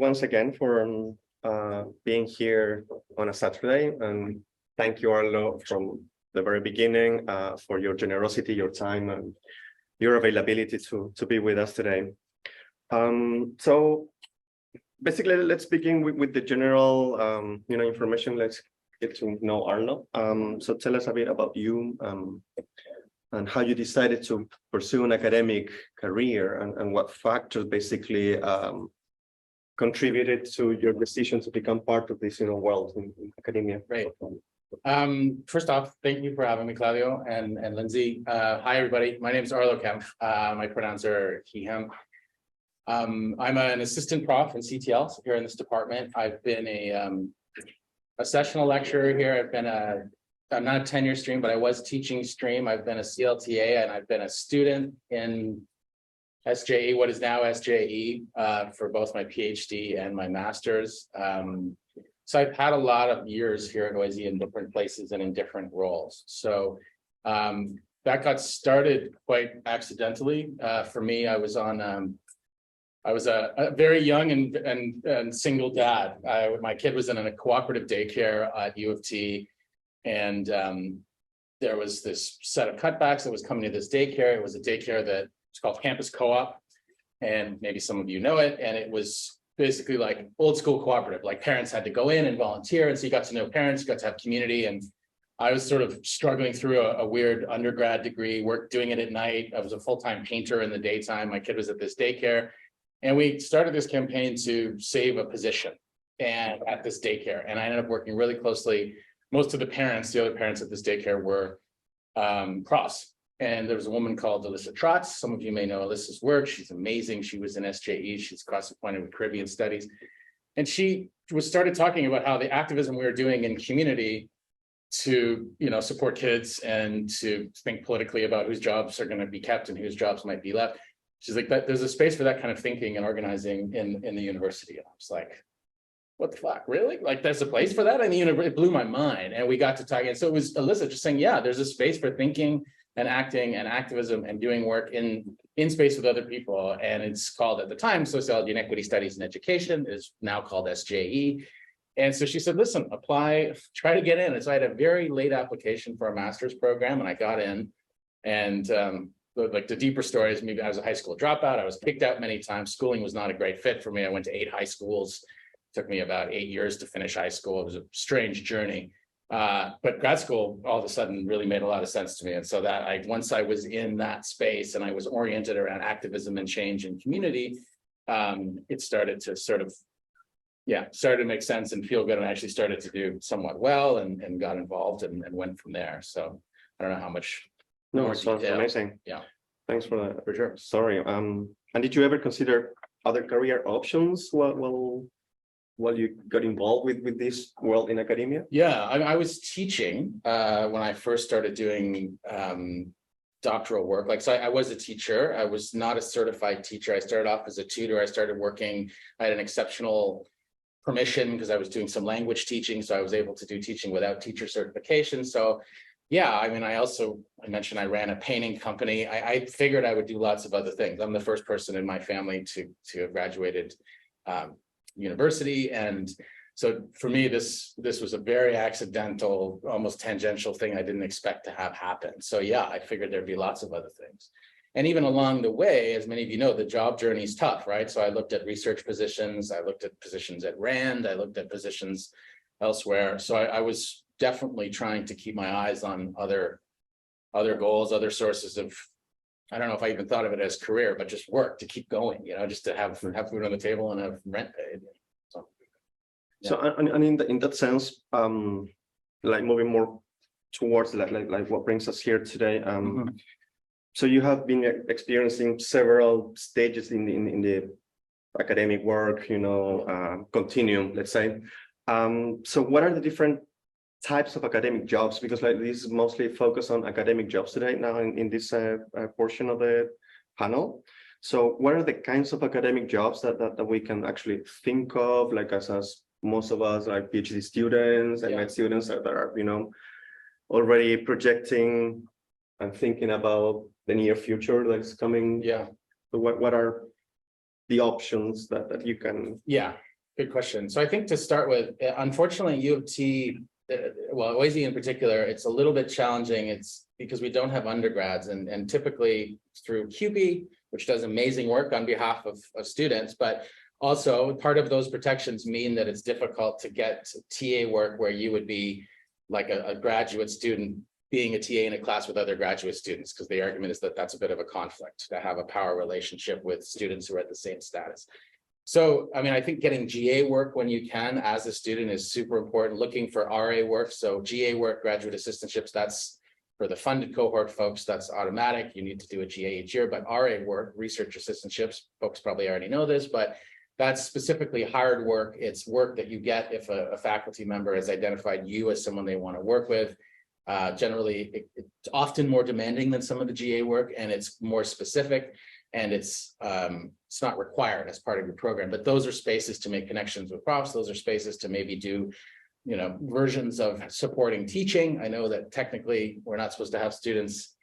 once again for being here on a Saturday, and thank you, Arlo, from the very beginning for your generosity, your time, and your availability to be with us today. So basically, let's begin with the general information. Let's get to know Arlo. So tell us a bit about you and how you decided to pursue an academic career, and what factors basically contributed to your decision to become part of this world in academia. Great. First off, thank you for having me, Claudio and Lindsay. Hi, everybody. My name is Arlo Kemp. My pronouns are he, him. I'm an assistant prof in CTLSA here in this department. I've been a sessional lecturer here. I'm not a tenure stream, but I was teaching stream. I've been a CLTA, and I've been a student in SJE, what is now SJE, for both my PhD and my master's. So I've had a lot of years here at OIZ in different places and in different roles. So that got started quite accidentally. For me, I was a very young and single dad. My kid was in a cooperative daycare at U of T. And there was this set of cutbacks that was coming to this daycare. It was a daycare that it's called Campus Co-op, and maybe some of you know it. And it was basically like old school cooperative, like parents had to go in and volunteer. And so you got to know parents, you got to have community. And I was sort of struggling through a weird undergrad degree, doing it at night. I was a full-time painter in the daytime. My kid was at this daycare. And we started this campaign to save a position at this daycare. And I ended up working really closely. Most of the other parents at this daycare were profs. And there was a woman called Alyssa Trotz. Some of you may know Alyssa's work. She's amazing. She was in SJE. She's cross-appointed with Caribbean Studies. And she started talking about how the activism we were doing in community to, support kids and to think politically about whose jobs are going to be kept and whose jobs might be left. She's like, there's a space for that kind of thinking and organizing in the university. And I was like, what the fuck, really? Like, there's a place for that? And it blew my mind. And we got to talk. And so it was Alyssa just saying, yeah, there's a space for thinking and acting and activism and doing work in space with other people. And it's called, at the time, Sociology and Equity Studies in Education. It is now called SJE. And so she said, listen, apply, try to get in. And so I had a very late application for a master's program, and I got in. And like the deeper story is, maybe I was a high school dropout. I was kicked out many times. Schooling was not a great fit for me. I went to 8 high schools. Took me about 8 years to finish high school. It was a strange journey. But grad school all of a sudden really made a lot of sense to me. And so that once I was in that space and I was oriented around activism and change and community, it started to started to make sense and feel good. And I actually started to do somewhat well and got involved and went from there. So I don't know how much. No, it sounds amazing. Yeah. Thanks for that. For sure. Sorry. And did you ever consider other career options while you got involved with this world in academia? Yeah, I was teaching when I first started doing doctoral work. So I was a teacher. I was not a certified teacher. I started off as a tutor. I started working. I had an exceptional permission because I was doing some language teaching. So I was able to do teaching without teacher certification. So yeah, I mentioned I ran a painting company. I figured I would do lots of other things. I'm the first person in my family to have graduated university. And so for me, this was a very accidental, almost tangential thing I didn't expect to have happen. So yeah, I figured there'd be lots of other things. And even along the way, as many of you know, the job journey is tough, right? So I looked at research positions, I looked at positions at RAND, I looked at positions elsewhere. So I was definitely trying to keep my eyes on other goals, other sources of, I don't know if I even thought of it as career, but just work to keep going, just to have food on the table and have rent paid. So, yeah. So and in that sense, like moving more towards like what brings us here today. So you have been experiencing several stages in the academic work, continuum, let's say. So what are the different types of academic jobs? Because this is mostly focused on academic jobs today now in this portion of the panel. So what are the kinds of academic jobs that we can actually think of, like as most of us, like PhD students and med students that are, already projecting and thinking about the near future that is coming? Yeah. So what are the options that you can Good question. So I think to start with, unfortunately, U of T, well, OISE in particular, it's a little bit challenging. It's because we don't have undergrads, and typically through QP, which does amazing work on behalf of students, but also part of those protections mean that it's difficult to get TA work where you would be like a graduate student being a TA in a class with other graduate students, because the argument is that that's a bit of a conflict to have a power relationship with students who are at the same status. So, I mean, I think getting GA work when you can as a student is super important. Looking for RA work. So GA work, graduate assistantships, that's for the funded cohort folks, that's automatic. You need to do a GA each year, but RA work, research assistantships, folks probably already know this, but that's specifically hard work. It's work that you get if a faculty member has identified you as someone they want to work with. Generally, it's often more demanding than some of the GA work, and it's more specific, and it's not required as part of your program. But those are spaces to make connections with profs. Those are spaces to maybe do, you know, versions of supporting teaching. I know that technically we're not supposed to have students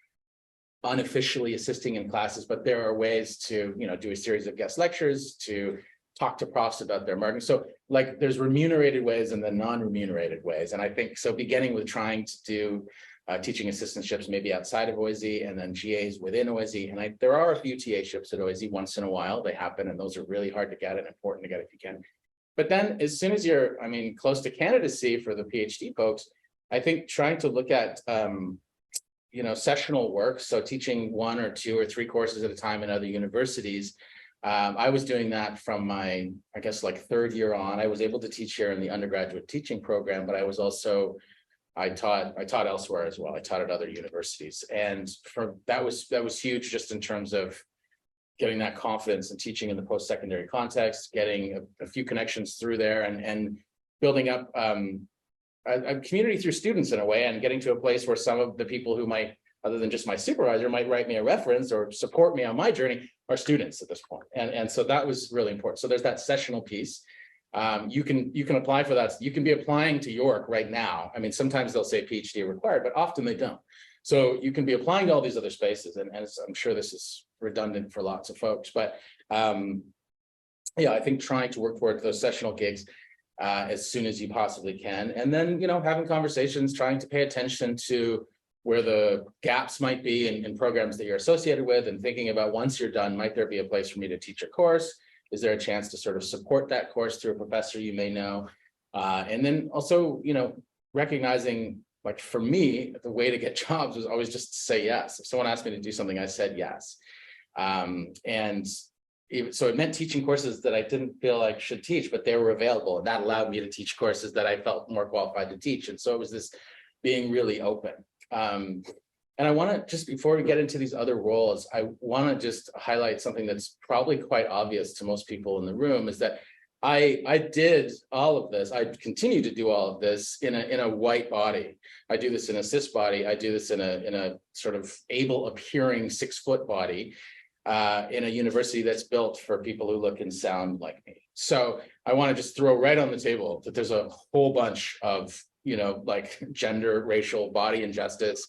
unofficially assisting in classes, but there are ways to, you know, do a series of guest lectures, to talk to profs about their marketing. So like there's remunerated ways and then non-remunerated ways. And I think so beginning with trying to do teaching assistantships maybe outside of OISE and then GAs within OISE. And there are a few TA-ships at OISE once in a while. They happen, and those are really hard to get and important to get if you can. But then as soon as you're, I mean, close to candidacy for the PhD folks, I think trying to look at, you know, sessional work. So teaching 1 or 2 or 3 courses at a time in other universities. I was doing that from my, I guess, like 3rd year on. I was able to teach here in the undergraduate teaching program, but I was also, I taught elsewhere as well. I taught at other universities, and that was huge just in terms of getting that confidence and teaching in the post-secondary context, getting a few connections through there, and building up a community through students in a way, and getting to a place where some of the people who might, other than just my supervisor, might write me a reference or support me on my journey are students at this point. And so that was really important. So there's that sessional piece. You can apply for that. You can be applying to York right now. I mean, sometimes they'll say PhD required, but often they don't. So you can be applying to all these other spaces, and I'm sure this is redundant for lots of folks, but yeah, I think trying to work toward those sessional gigs as soon as you possibly can. And then, you know, having conversations, trying to pay attention to where the gaps might be in programs that you're associated with, and thinking about once you're done, might there be a place for me to teach a course? Is there a chance to sort of support that course through a professor you may know? And then also, you know, recognizing, like for me, the way to get jobs was always just to say yes. If someone asked me to do something, I said yes. So it meant teaching courses that I didn't feel like should teach, but they were available, and that allowed me to teach courses that I felt more qualified to teach. And so it was this being really open. And I want to, just before we get into these other roles, I want to just highlight something that's probably quite obvious to most people in the room, is that I did all of this. I continue to do all of this in a white body. I do this in a cis body. I do this in a sort of able appearing 6-foot body in a university that's built for people who look and sound like me. So I want to just throw right on the table that there's a whole bunch of, you know, like gender, racial, body injustice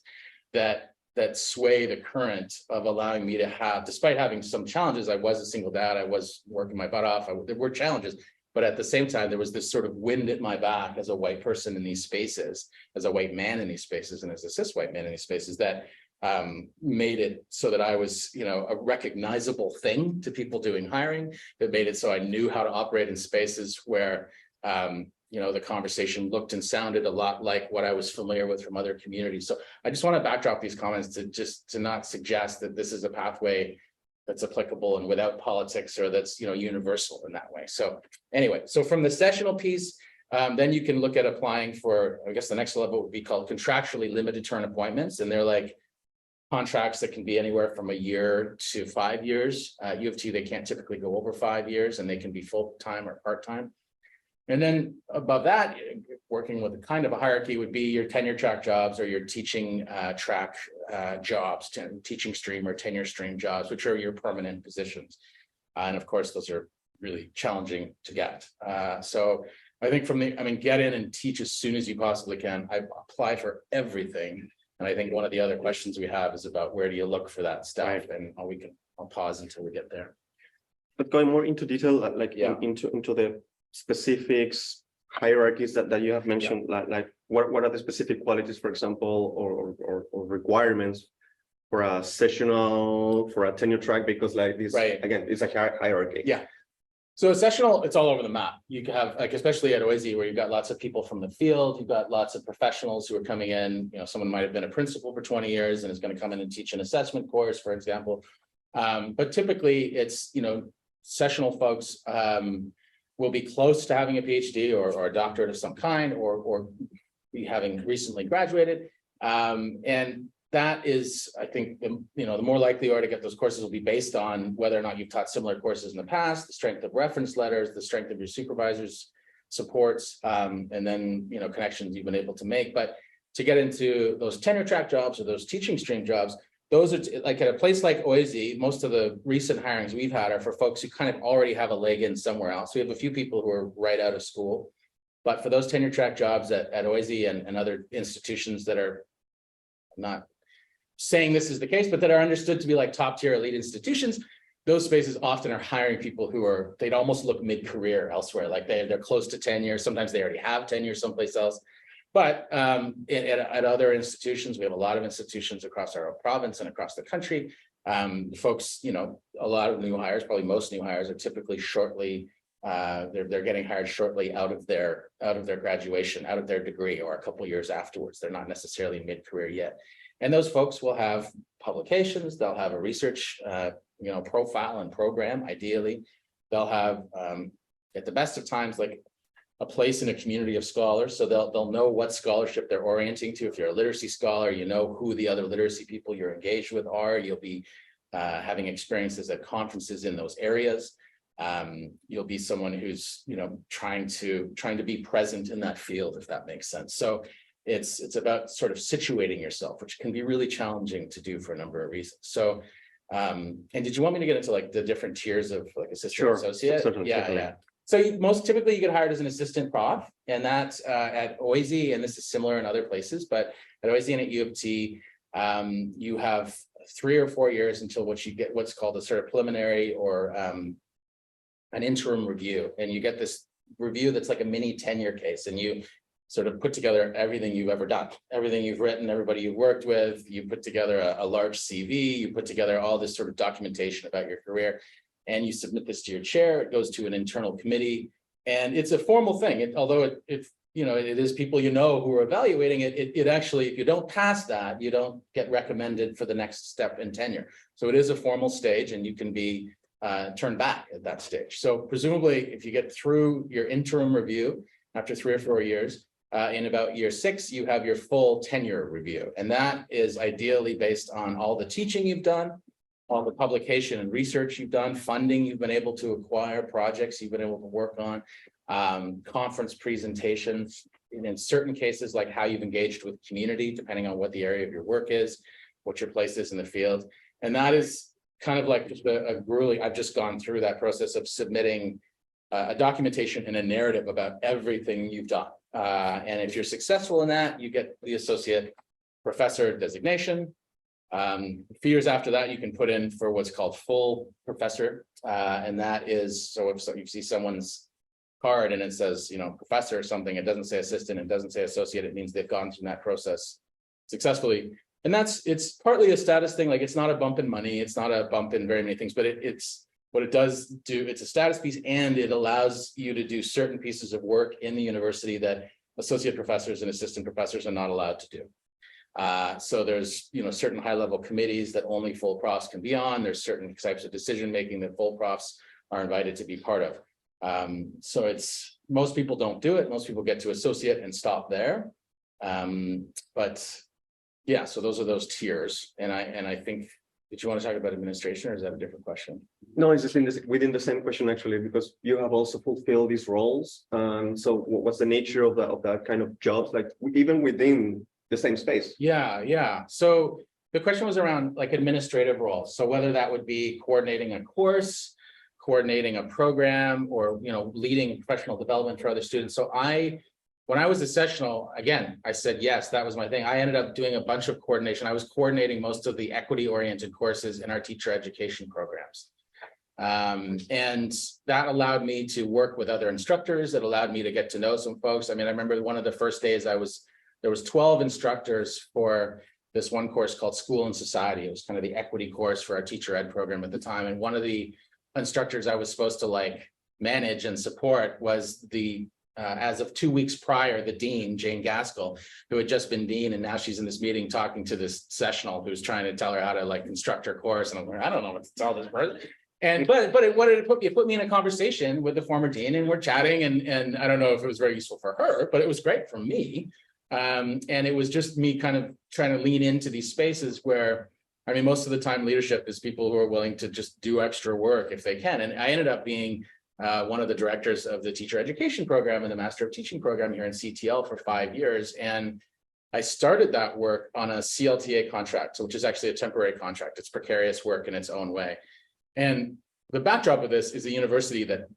that sway the current of allowing me to have, despite having some challenges. I was a single dad. I was working my butt off. There were challenges, but at the same time, there was this sort of wind at my back as a white person in these spaces, as a white man in these spaces, and as a cis white man in these spaces, that made it so that I was, you know, a recognizable thing to people doing hiring. That made it so I knew how to operate in spaces where, you know, the conversation looked and sounded a lot like what I was familiar with from other communities. So I just want to backdrop these comments to not suggest that this is a pathway that's applicable and without politics, or that's, you know, universal in that way. So anyway, so from the sessional piece, then you can look at applying for, I guess the next level would be called contractually limited term appointments. And they're like contracts that can be anywhere from a year to 5 years. U of T, they can't typically go over 5 years, and they can be full-time or part-time. And then above that, working with a kind of a hierarchy, would be your tenure track jobs or your teaching track jobs, teaching stream or tenure stream jobs, which are your permanent positions. And of course, those are really challenging to get. So I think get in and teach as soon as you possibly can. I apply for everything. And I think one of the other questions we have is about where do you look for that stuff? Right. And I'll pause until we get there. But going more into detail, like yeah. into the specifics, hierarchies that you have mentioned? Like what are the specific qualities, for example, or requirements for a sessional, for a tenure track? Because like this, Right. again, it's a hierarchy. Yeah. So a sessional, it's all over the map. You can have, like, especially at OISE, where you've got lots of people from the field, you've got lots of professionals who are coming in. You know, someone might have been a principal for 20 years and is going to come in and teach an assessment course, for example. But typically it's, you know, sessional folks will be close to having a PhD or a doctorate of some kind, or be having recently graduated. And that is, I think, you know, the more likely you are to get those courses will be based on whether or not you've taught similar courses in the past, the strength of reference letters, the strength of your supervisor's supports, and then, you know, connections you've been able to make. But to get into those tenure track jobs or those teaching stream jobs, those are like at a place like OISE, most of the recent hirings we've had are for folks who kind of already have a leg in somewhere else. We have a few people who are right out of school, but for those tenure track jobs at OISE and other institutions that are not saying this is the case, but that are understood to be like top tier elite institutions, those spaces often are hiring people who are, they'd almost look mid-career elsewhere, like they're close to tenure. Sometimes they already have tenure someplace else. But at other institutions, we have a lot of institutions across our province and across the country. Folks, you know, a lot of new hires, probably most new hires are typically shortly, they're getting hired shortly out of their graduation, out of their degree, or a couple of years afterwards. They're not necessarily mid-career yet. And those folks will have publications, they'll have a research, you know, profile and program, ideally. They'll have, at the best of times, like a place in a community of scholars. So they'll know what scholarship they're orienting to. If you're a literacy scholar, you know who the other literacy people you're engaged with are. You'll be having experiences at conferences in those areas. You'll be someone who's, you know, trying to be present in that field, if that makes sense. So it's about sort of situating yourself, which can be really challenging to do for a number of reasons. So, and did you want me to get into like the different tiers of like assistant associate? Certainly. Yeah. So most typically you get hired as an assistant prof, and that's at OISE, and this is similar in other places, but at OISE and at U of T, you have 3 or 4 years until what's called a sort of preliminary or an interim review. And you get this review that's like a mini tenure case, and you sort of put together everything you've ever done, everything you've written, everybody you've worked with, you put together a large CV, you put together all this sort of documentation about your career, and you submit this to your chair. It goes to an internal committee, and it's a formal thing. Although you know, it is people you know who are evaluating it, it actually, if you don't pass that, you don't get recommended for the next step in tenure. So it is a formal stage, and you can be turned back at that stage. So presumably, if you get through your interim review after 3 or 4 years, in about year 6, you have your full tenure review. And that is ideally based on all the teaching you've done, all the publication and research you've done, funding you've been able to acquire, projects you've been able to work on, conference presentations, and in certain cases, like how you've engaged with community, depending on what the area of your work is, what your place is in the field. And that is kind of like just a grueling, I've just gone through that process of submitting a documentation and a narrative about everything you've done. And if you're successful in that, you get the associate professor designation. A few years after that, you can put in for what's called full professor. And that is, so if you see someone's card and it says, you know, professor or something, it doesn't say assistant, it doesn't say associate, it means they've gone through that process successfully. And it's partly a status thing, like it's not a bump in money, it's not a bump in very many things, but it's what it does do, it's a status piece, and it allows you to do certain pieces of work in the university that associate professors and assistant professors are not allowed to do. So there's, you know, certain high-level committees that only full profs can be on. There's certain types of decision-making that full profs are invited to be part of. So most people don't do it. Most people get to associate and stop there. But yeah, so those are those tiers. And I think, did you want to talk about administration, or is that a different question? No, it's just within the same question, actually, because you have also fulfilled these roles. So what's the nature of that kind of jobs, like even within the same space? Yeah. So the question was around like administrative roles. So whether that would be coordinating a course, coordinating a program, or, you know, leading professional development for other students. So when I was a sessional, again, I said, yes, that was my thing. I ended up doing a bunch of coordination. I was coordinating most of the equity-oriented courses in our teacher education programs. And that allowed me to work with other instructors. It allowed me to get to know some folks. I mean, I remember one of the first days there was 12 instructors for this one course called School and Society. It was kind of the equity course for our teacher ed program at the time. And one of the instructors I was supposed to like manage and support was as of 2 weeks prior, the dean, Jane Gaskell, who had just been dean, and now she's in this meeting talking to this sessional who's trying to tell her how to like construct her course. And I'm like, I don't know what to tell this person. And but what did it put me in a conversation with the former dean, and we're chatting, and I don't know if it was very useful for her, but it was great for me. And it was just me kind of trying to lean into these spaces where, I mean, most of the time leadership is people who are willing to just do extra work if they can. And I ended up being one of the directors of the teacher education program and the Master of Teaching program here in CTL for 5 years. And I started that work on a CLTA contract, which is actually a temporary contract. It's precarious work in its own way. And the backdrop of this is a university that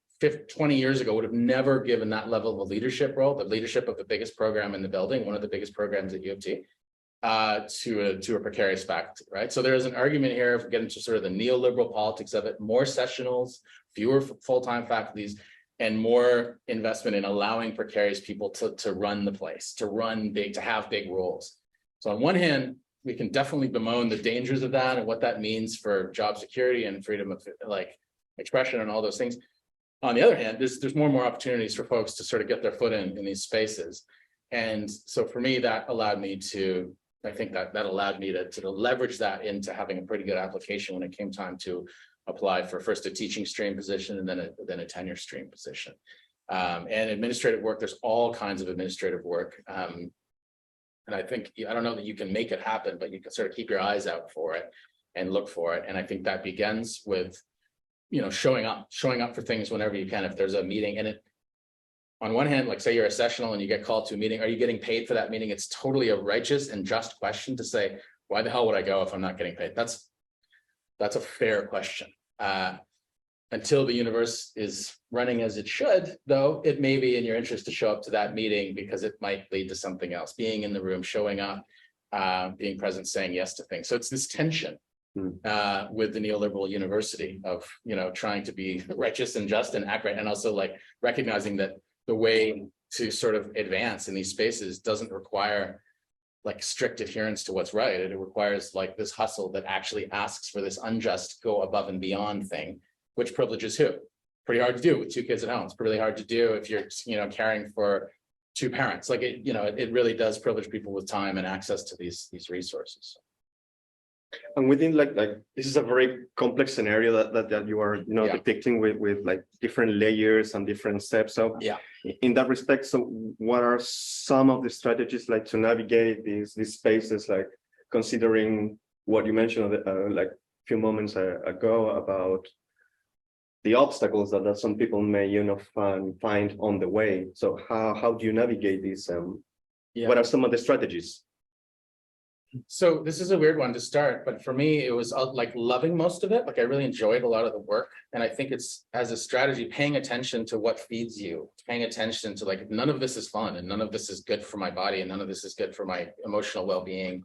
20 years ago would have never given that level of leadership role, the leadership of the biggest program in the building, one of the biggest programs at U of T, to a precarious faculty, right? So there is an argument here, if we get into sort of the neoliberal politics of it, more sessionals, fewer full-time faculties, and more investment in allowing precarious people to run the place, to run big, to have big roles. So on one hand, we can definitely bemoan the dangers of that and what that means for job security and freedom of like expression and all those things. On the other hand, there's more and more opportunities for folks to sort of get their foot in these spaces. And so for me, that allowed me to, I think that allowed me to leverage that into having a pretty good application when it came time to apply for first a teaching stream position and then a tenure stream position. And administrative work, there's all kinds of administrative work. And I think, I don't know that you can make it happen, but you can sort of keep your eyes out for it and look for it. And I think that begins with, showing up for things whenever you can. If there's a meeting, and it, on one hand, like say you're a sessional and you get called to a meeting, are you getting paid for that meeting? It's totally a righteous and just question to say, why the hell would I go if I'm not getting paid? That's a fair question. Until the universe is running as it should, though, it may be in your interest to show up to that meeting because it might lead to something else, being in the room, showing up, being present, saying yes to things. So it's this tension with the neoliberal university of, trying to be righteous and just and accurate, and also like recognizing that the way to sort of advance in these spaces doesn't require like strict adherence to what's right. It requires like this hustle that actually asks for this unjust go above and beyond thing, which privileges who? Pretty hard to do with 2 kids at home. It's really hard to do if you're, caring for 2 parents. Like it really does privilege people with time and access to these resources. And within like this is a very complex scenario that you are depicting with like different layers and different steps. So yeah, in that respect, so what are some of the strategies like to navigate these spaces, like considering what you mentioned like a few moments ago about the obstacles that some people may find on the way? So how do you navigate these? What are some of the strategies? So this is a weird one to start, but for me, it was like loving most of it. Like I really enjoyed a lot of the work. And I think it's, as a strategy, paying attention to what feeds you, paying attention to like, none of this is fun and none of this is good for my body and none of this is good for my emotional well-being.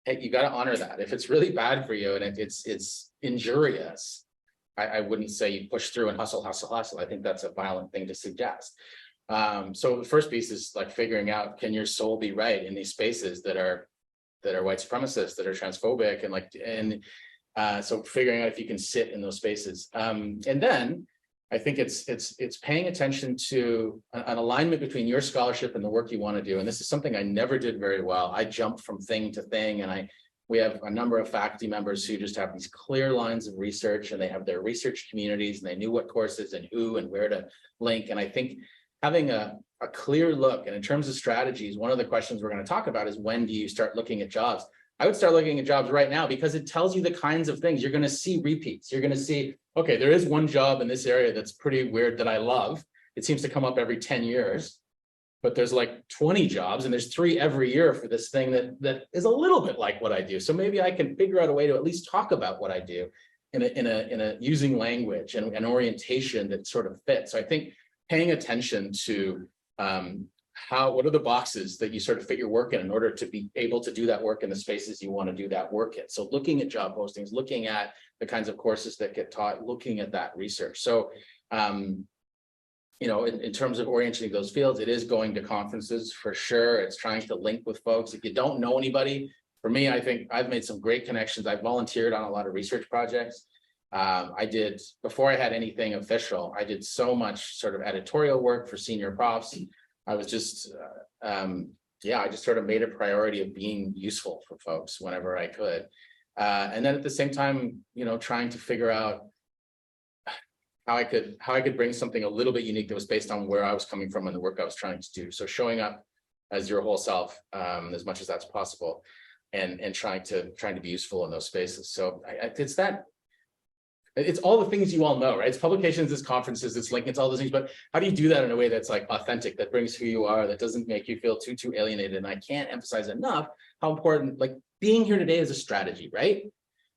Hey, you got to honor that. If it's really bad for you and it's injurious, I wouldn't say you push through and hustle. I think that's a violent thing to suggest. So the first piece is like figuring out, can your soul be right in these spaces that are white supremacists, that are transphobic, and so figuring out if you can sit in those spaces. And then I think it's paying attention to an alignment between your scholarship and the work you want to do. And this is something I never did very well. I jumped from thing to thing, and we have a number of faculty members who just have these clear lines of research, and they have their research communities, and they knew what courses and who and where to link. And I think having a clear look, and in terms of strategies, one of the questions we're going to talk about is, when do you start looking at jobs? I would start looking at jobs right now, because it tells you the kinds of things you're going to see repeats. You're going to see, okay, there is one job in this area that's pretty weird that I love. It seems to come up every 10 years, but there's like 20 jobs and there's 3 every year for this thing that is a little bit like what I do. So maybe I can figure out a way to at least talk about what I do in a using language and an orientation that sort of fits. So I think paying attention to what are the boxes that you sort of fit your work in order to be able to do that work in the spaces you want to do that work in. So looking at job postings, looking at the kinds of courses that get taught, looking at that research. So, in terms of orienting those fields, it is going to conferences for sure. It's trying to link with folks. If you don't know anybody, for me, I think I've made some great connections. I volunteered on a lot of research projects. I did, before I had anything official, I did so much sort of editorial work for senior profs. I was just, I just sort of made a priority of being useful for folks whenever I could. And then at the same time, trying to figure out how I could bring something a little bit unique that was based on where I was coming from and the work I was trying to do. So showing up as your whole self, as much as that's possible, and trying to be useful in those spaces. So it's all the things you all know, right? It's publications, it's conferences, it's LinkedIn, it's all those things. But how do you do that in a way that's like authentic, that brings who you are, that doesn't make you feel too alienated? And I can't emphasize enough how important, like, being here today is a strategy, right?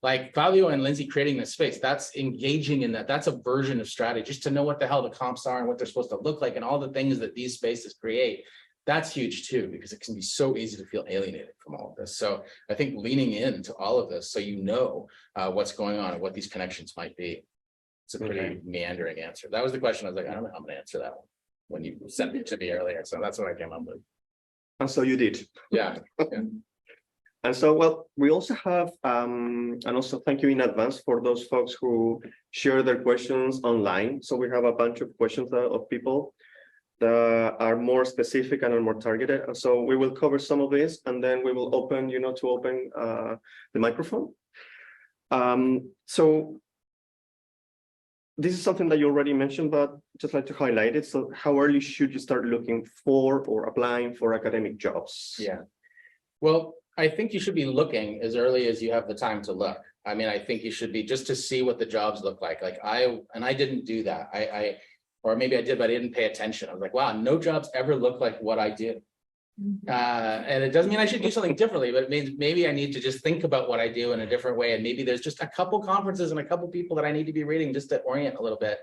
Like Fabio and Lindsay creating this space, that's engaging in that. That's a version of strategy, just to know what the hell the comps are and what they're supposed to look like and all the things that these spaces create. That's huge too, because it can be so easy to feel alienated from all of this. So I think leaning into all of this, so what's going on and what these connections might be. It's a pretty meandering answer. That was the question. I was like, I don't know how I'm going to answer that one when you sent it to me earlier. So that's what I came up with. And so you did. Yeah. And so, well, we also have, and also thank you in advance for those folks who share their questions online. So we have a bunch of questions of people that are more specific and are more targeted. And so we will cover some of this, and then we will open, the microphone. So this is something that you already mentioned, but just like to highlight it. So how early should you start looking for or applying for academic jobs? Yeah. Well, I think you should be looking as early as you have the time to look. I mean, I think you should be just to see what the jobs look like. I didn't do that. Or maybe I did, but I didn't pay attention. I was like, wow, no jobs ever look like what I do. And it doesn't mean I should do something differently, but it means maybe I need to just think about what I do in a different way. And maybe there's just a couple conferences and a couple people that I need to be reading just to orient a little bit.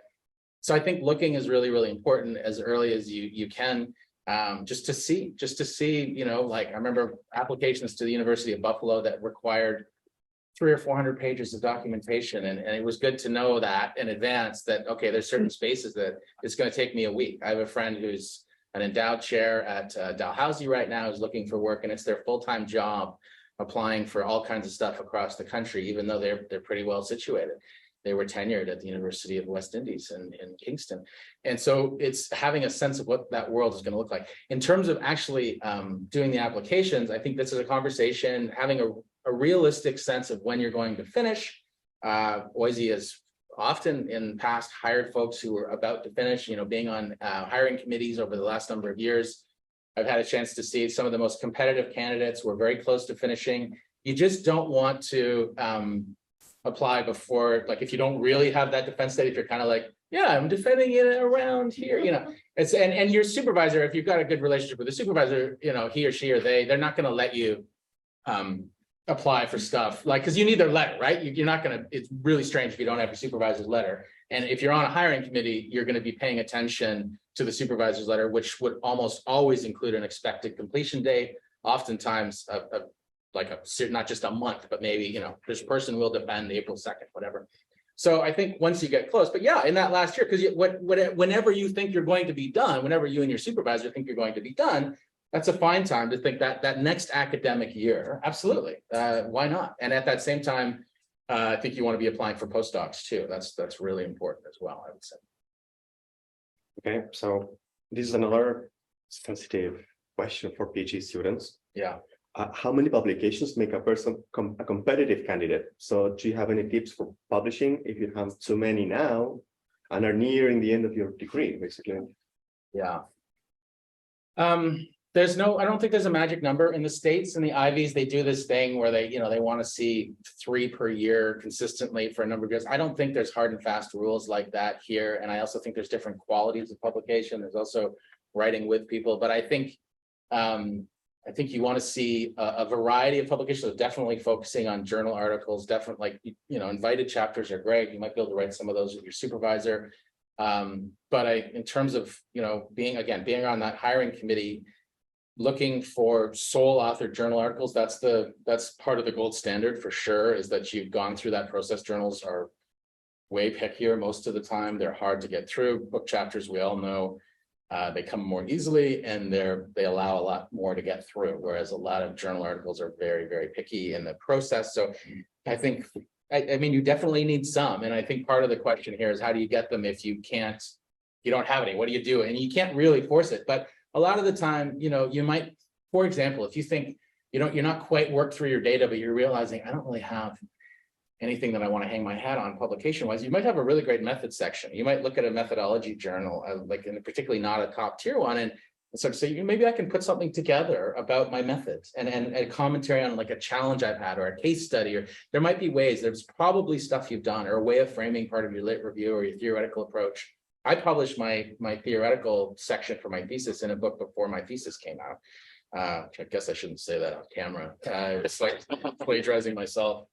So I think looking is really, really important as early as you can. Just to see, like I remember applications to the University of Buffalo that required 300 or 400 pages of documentation. And it was good to know that in advance that, okay, there's certain spaces that it's going to take me a week. I have a friend who's an endowed chair at Dalhousie right now, who's looking for work, and it's their full-time job applying for all kinds of stuff across the country, even though they're pretty well situated. They were tenured at the University of West Indies in Kingston. And so it's having a sense of what that world is going to look like. In terms of actually doing the applications, I think this is a conversation, having a realistic sense of when you're going to finish. Boise has often in the past hired folks who are about to finish, being on hiring committees over the last number of years. I've had a chance to see some of the most competitive candidates who are very close to finishing. You just don't want to apply before, like if you don't really have that defense study, if you're kind of like, yeah, I'm defending it around here, it's and your supervisor, if you've got a good relationship with the supervisor, he or she or they're not going to let you apply for stuff because you need their letter, right? You're not going to, it's really strange if you don't have your supervisor's letter. And if you're on a hiring committee, you're going to be paying attention to the supervisor's letter, which would almost always include an expected completion date, oftentimes not just a month, but maybe, this person will defend April 2nd, whatever. So I think once you get close, but yeah, in that last year, because whenever you think you're going to be done, whenever you and your supervisor think you're going to be done, that's a fine time to think that next academic year, absolutely, why not? And at that same time, I think you want to be applying for postdocs too. That's really important as well, I would say. Okay, so this is another sensitive question for PhD students. Yeah. How many publications make a person a competitive candidate? So do you have any tips for publishing if you have too many now and are nearing the end of your degree, basically? Yeah. I don't think there's a magic number in the States. In the Ivies, they do this thing where they want to see 3 per year consistently for a number of years. I don't think there's hard and fast rules like that here. And I also think there's different qualities of publication. There's also writing with people, but I think you want to see a variety of publications, definitely focusing on journal articles, definitely invited chapters are great. You might be able to write some of those with your supervisor. But in terms of, being on that hiring committee, looking for sole author journal articles, that's part of the gold standard for sure, is that you've gone through that process. Journals are way pickier most of the time. They're hard to get through. Book chapters, we all know, they come more easily, and they allow a lot more to get through, whereas a lot of journal articles are very, very picky in the process. So I think, I mean, you definitely need some. And I think part of the question here is, how do you get them if you don't have any? What do you do? And you can't really force it. But a lot of the time, you might, for example, if you think you're not quite worked through your data, but you're realizing I don't really have anything that I want to hang my hat on publication wise, you might have a really great method section. You might look at a methodology journal, and particularly not a top tier one, and sort of say, maybe I can put something together about my methods and a commentary on like a challenge I've had, or a case study, or there might be ways, there's probably stuff you've done, or a way of framing part of your lit review or your theoretical approach. I published my theoretical section for my thesis in a book before my thesis came out. I guess I shouldn't say that on camera. It's like plagiarizing myself.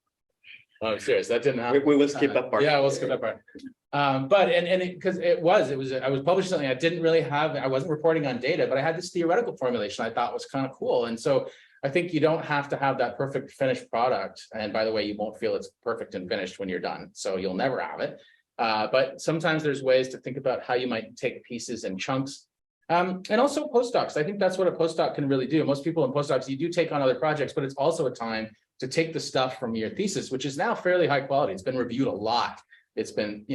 Oh, I'm serious. That didn't happen. We will skip that part. Yeah, we'll skip that part. But because I was publishing something I didn't really have. I wasn't reporting on data, but I had this theoretical formulation I thought was kind of cool. And so I think you don't have to have that perfect finished product. And by the way, you won't feel it's perfect and finished when you're done. So you'll never have it. But sometimes there's ways to think about how you might take pieces and chunks. And also postdocs. I think that's what a postdoc can really do. Most people in postdocs, you do take on other projects, but it's also a time to take the stuff from your thesis, which is now fairly high quality. It's been reviewed a lot. It's been,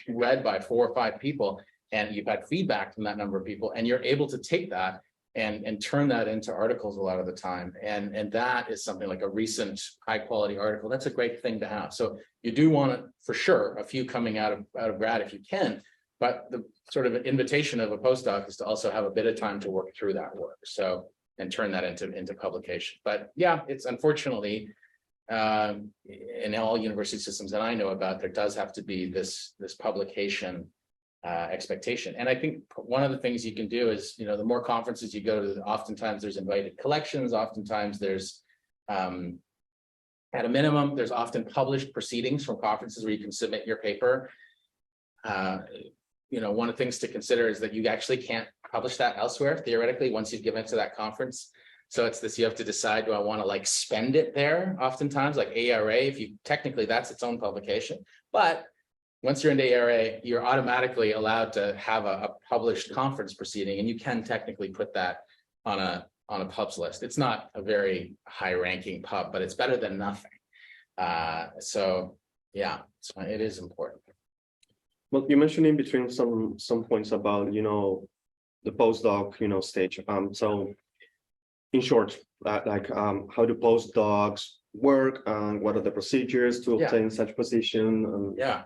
read by 4 or 5 people, and you've had feedback from that number of people, and you're able to take that and turn that into articles a lot of the time. And that is something like a recent high quality article. That's a great thing to have. So you do want it for sure, a few coming out of grad if you can, but the sort of invitation of a postdoc is to also have a bit of time to work through that work. So, and turn that into publication. But yeah, it's unfortunately, in all university systems that I know about, there does have to be this publication expectation. And I think one of the things you can do is, the more conferences you go to, oftentimes there's invited collections, oftentimes there's, at a minimum, there's often published proceedings from conferences where you can submit your paper. One of the things to consider is that you actually can't publish that elsewhere, theoretically, once you've given it to that conference. So it's this, you have to decide, do I want to spend it there? Oftentimes, like ARA, if you technically that's its own publication. But once you're into ARA, you're automatically allowed to have a published conference proceeding, and you can technically put that on a pubs list. It's not a very high ranking pub, but it's better than nothing. So yeah, so it is important. Well, you mentioned in between some points about, the postdoc, stage. So in short, how do postdocs work, and what are the procedures to obtain such position? Yeah.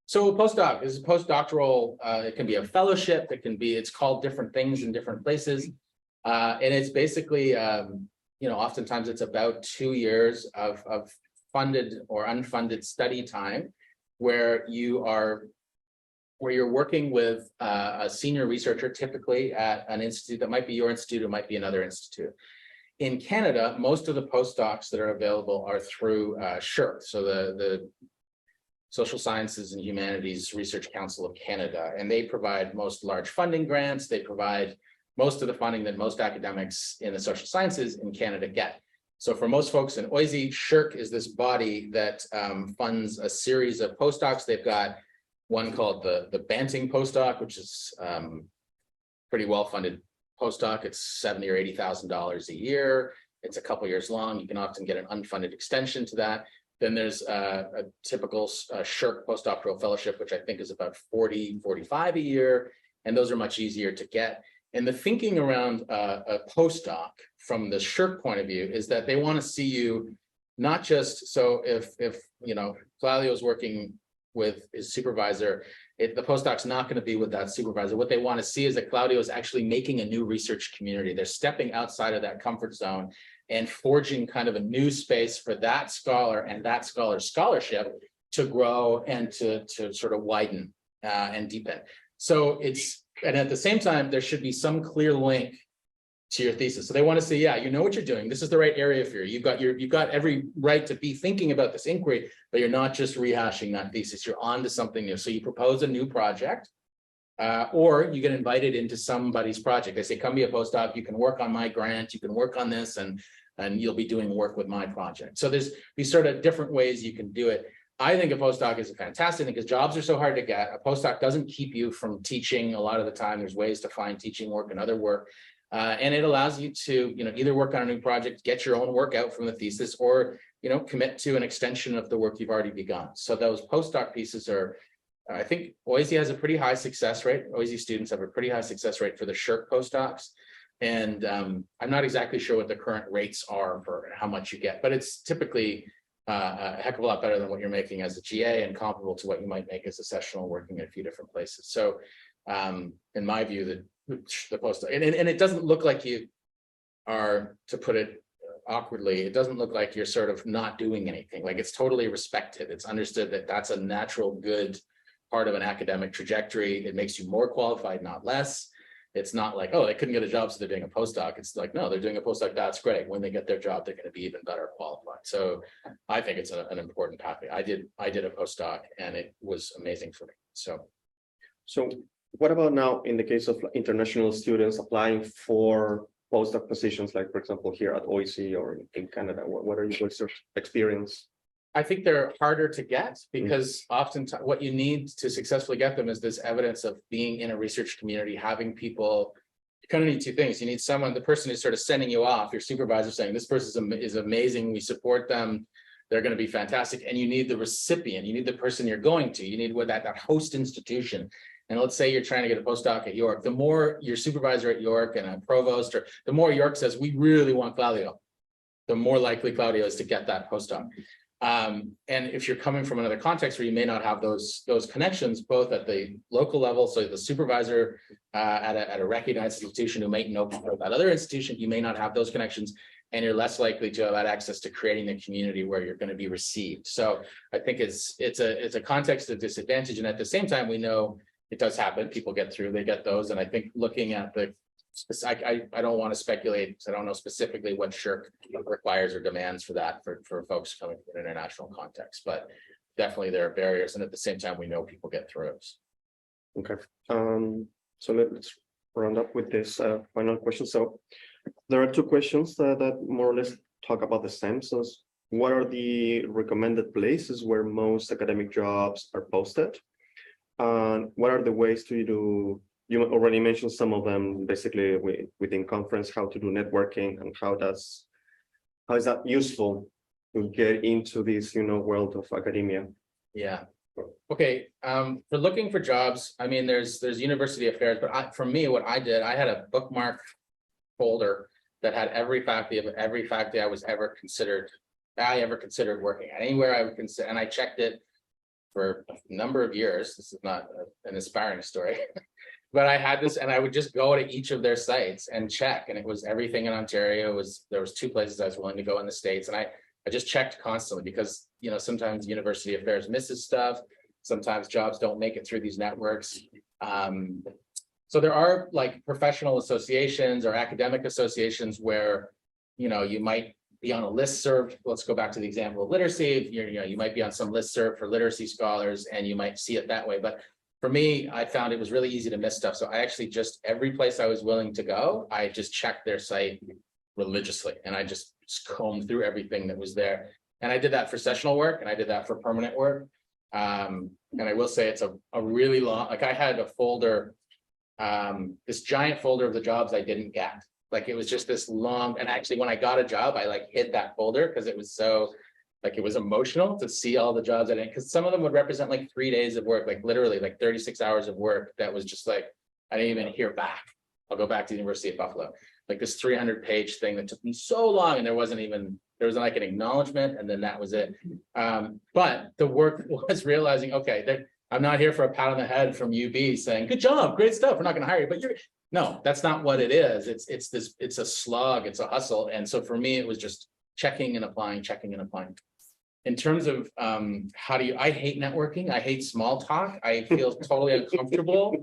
So a postdoc is a postdoctoral, it can be a fellowship, it's called different things in different places. And it's basically, oftentimes it's about 2 years of funded or unfunded study time where you're working with a senior researcher, typically at an institute that might be your institute, it might be another institute. In Canada, most of the postdocs that are available are through SSHRC, so the Social Sciences and Humanities Research Council of Canada, and they provide most large funding grants. They provide most of the funding that most academics in the social sciences in Canada get. So for most folks in OISE, SSHRC is this body that funds a series of postdocs. They've got one called the Banting postdoc, which is pretty well-funded postdoc. It's $70,000 or $80,000 a year. It's a couple years long. You can often get an unfunded extension to that. Then there's a typical SSHRC postdoctoral fellowship, which I think is about $40,000-$45,000 a year. And those are much easier to get. And the thinking around a postdoc from the SSHRC point of view is that they want to see you not just, so if Claudio's working with his supervisor, the postdoc's not going to be with that supervisor. What they want to see is that Claudio is actually making a new research community. They're stepping outside of that comfort zone and forging kind of a new space for that scholar and that scholar's scholarship to grow and to sort of widen and deepen. So and at the same time, there should be some clear link to your thesis. So they want to say, yeah, you know what you're doing. This is the right area for you. You've got every right to be thinking about this inquiry, but you're not just rehashing that thesis. You're on to something new. So you propose a new project, Or you get invited into somebody's project. They say, come be a postdoc, you can work on my grant, you can work on this, and you'll be doing work with my project. So there's these sort of different ways you can do it. I think a postdoc is a fantastic thing because jobs are so hard to get. A postdoc doesn't keep you from teaching a lot of the time. There's ways to find teaching work and other work. And it allows you to, either work on a new project, get your own work out from the thesis, or, commit to an extension of the work you've already begun. So those postdoc pieces are, I think OISE has a pretty high success rate. OISE students have a pretty high success rate for the SSHRC postdocs. And I'm not exactly sure what the current rates are for how much you get, but it's typically a heck of a lot better than what you're making as a GA and comparable to what you might make as a sessional working in a few different places. So in my view, the postdoc, and it doesn't look like you are, to put it awkwardly, it doesn't look like you're sort of not doing anything. Like, it's totally respected. It's understood that that's a natural good part of an academic trajectory. It makes you more qualified, not less. It's not like, oh, they couldn't get a job, so they're doing a postdoc. It's like, no, they're doing a postdoc. That's great. When they get their job, they're going to be even better qualified. So I think it's an important pathway. I did a postdoc, and it was amazing for me. So what about now in the case of international students applying for postdoc positions, like, for example, here at OISE or in Canada? What are your experience? I think they're harder to get because oftentimes what you need to successfully get them is this evidence of being in a research community, having people. You kind of need two things. You need someone, the person who's sort of sending you off, your supervisor saying, this person is amazing, we support them, they're going to be fantastic. And you need the recipient, you need the person you're going to, you need what that host institution. And let's say you're trying to get a postdoc at York. The more your supervisor at York and a provost, or the more York says, we really want Claudio, the more likely Claudio is to get that postdoc. And if you're coming from another context where you may not have those connections, both at the local level, so the supervisor at a recognized institution who might know people at that other institution, you may not have those connections, and you're less likely to have that access to creating the community where you're going to be received. So I think it's a context of disadvantage, and at the same time, we know it does happen. People get through, they get those, and I think looking at I don't want to speculate because I don't know specifically what SSHRC requires or demands for that for folks coming from an international context, but definitely there are barriers, and at the same time we know people get through it. Okay, so let's round up with this final question. So there are two questions that more or less talk about the same. So what are the recommended places where most academic jobs are posted, and what are the ways to do? You already mentioned some of them, basically within conference, how to do networking, and how is that useful to get into this, world of academia? Yeah. Okay. For looking for jobs, I mean, there's university affairs, but for me, what I did, I had a bookmark folder that had every faculty I was ever considered working at, anywhere I would consider, and I checked it for a number of years. This is not an aspiring story. But I had this, and I would just go to each of their sites and check, and it was everything in Ontario. There was two places I was willing to go in the States, and I just checked constantly because sometimes university affairs misses stuff. Sometimes jobs don't make it through these networks. So there are like professional associations or academic associations where you might be on a listserv. Let's go back to the example of literacy. You might be on some listserv for literacy scholars, and you might see it that way, but for me, I found it was really easy to miss stuff. So I actually every place I was willing to go, I just checked their site religiously. And I just combed through everything that was there. And I did that for sessional work, and I did that for permanent work. And I will say it's a really long, like I had a folder, this giant folder of the jobs I didn't get. Like it was just this long, and actually when I got a job, I hid that folder because it was so, it was emotional to see all the jobs I didn't, because some of them would represent 3 days of work, literally 36 hours of work. That was just I didn't even hear back. I'll go back to the University of Buffalo, this 300-page thing that took me so long, and there was an acknowledgement, and then that was it. But the work was realizing, okay, I'm not here for a pat on the head from UB saying, good job, great stuff, we're not going to hire you, but no, that's not what it is. It's a slog, it's a hustle. And so for me, it was just checking and applying. In terms of I hate networking. I hate small talk. I feel totally uncomfortable.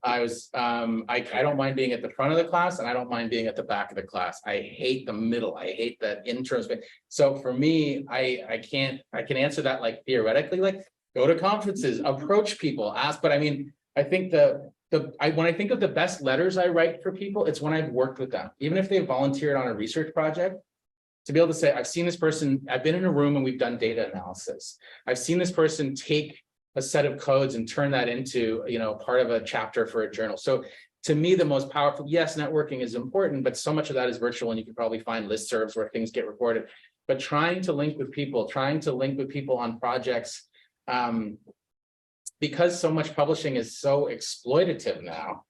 I don't mind being at the front of the class, and I don't mind being at the back of the class. I hate the middle. I hate that interim space. So for me, I can answer that theoretically, go to conferences, approach people, ask. But I mean, I think the when I think of the best letters I write for people, it's when I've worked with them, even if they volunteered on a research project, to be able to say, I've seen this person, I've been in a room and we've done data analysis. I've seen this person take a set of codes and turn that into, part of a chapter for a journal. So to me, the most powerful, yes, networking is important, but so much of that is virtual, and you can probably find listservs where things get recorded. But trying to link with people on projects, because so much publishing is so exploitative now,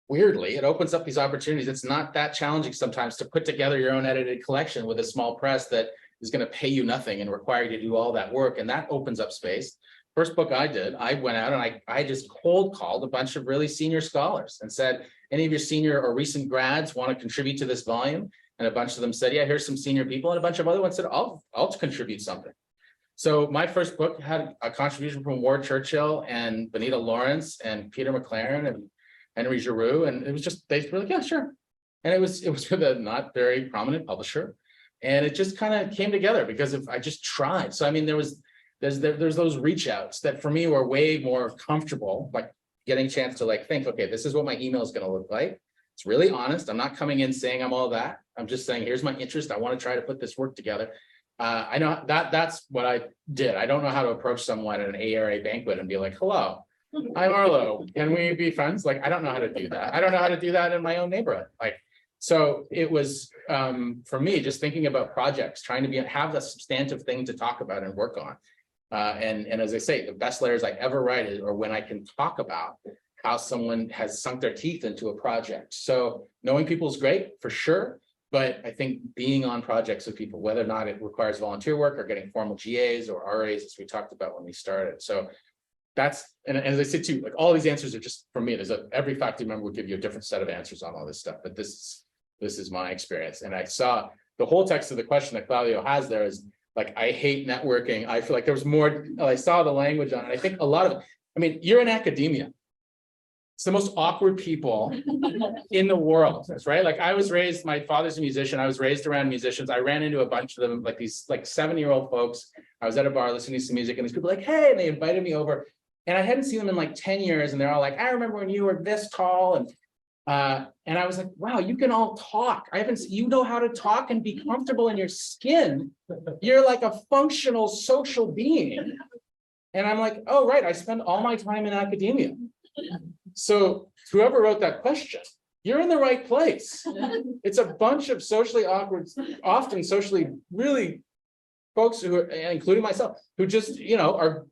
weirdly, it opens up these opportunities. It's not that challenging sometimes to put together your own edited collection with a small press that is going to pay you nothing and require you to do all that work. And that opens up space. First book I did, I went out and I just cold called a bunch of really senior scholars and said, any of your senior or recent grads want to contribute to this volume? And a bunch of them said, yeah, here's some senior people. And a bunch of other ones said, I'll contribute something. So my first book had a contribution from Ward Churchill and Benita Lawrence and Peter McLaren and Henry Giroux. And it was just, they were like, yeah, sure. And it was with a not very prominent publisher. And it just kind of came together because I just tried. So, I mean, there's those reach outs that for me were way more comfortable, like getting a chance to think, okay, this is what my email is going to look like. It's really honest. I'm not coming in saying I'm all that. I'm just saying, here's my interest. I want to try to put this work together. I know that's what I did. I don't know how to approach someone at an ARA banquet and be like, hello, I'm Arlo. Can we be friends? I don't know how to do that. I don't know how to do that in my own neighborhood. So it was for me, just thinking about projects, trying to have a substantive thing to talk about and work on. And as I say, the best letters I ever write are when I can talk about how someone has sunk their teeth into a project. So knowing people is great for sure. But I think being on projects with people, whether or not it requires volunteer work or getting formal GAs or RAs, as we talked about when we started. So that's, and as I said too, all these answers are just from me. Every faculty member will give you a different set of answers on all this stuff. But this is my experience. And I saw the whole text of the question that Claudio has there is I hate networking. I feel like there was more, I saw the language on it. I think a lot of it, you're in academia. It's the most awkward people in the world, right? I was raised, my father's a musician. I was raised around musicians. I ran into a bunch of them, these 70-year-old folks. I was at a bar listening to some music and these people hey, and they invited me over. And I hadn't seen them in 10 years. And they're all I remember when you were this tall. And I was like, wow, you can all talk. You know how to talk and be comfortable in your skin. You're a functional social being. And I'm like, oh, right. I spend all my time in academia. So whoever wrote that question, you're in the right place. It's a bunch of socially awkward, often socially really folks who are, including myself, who just, are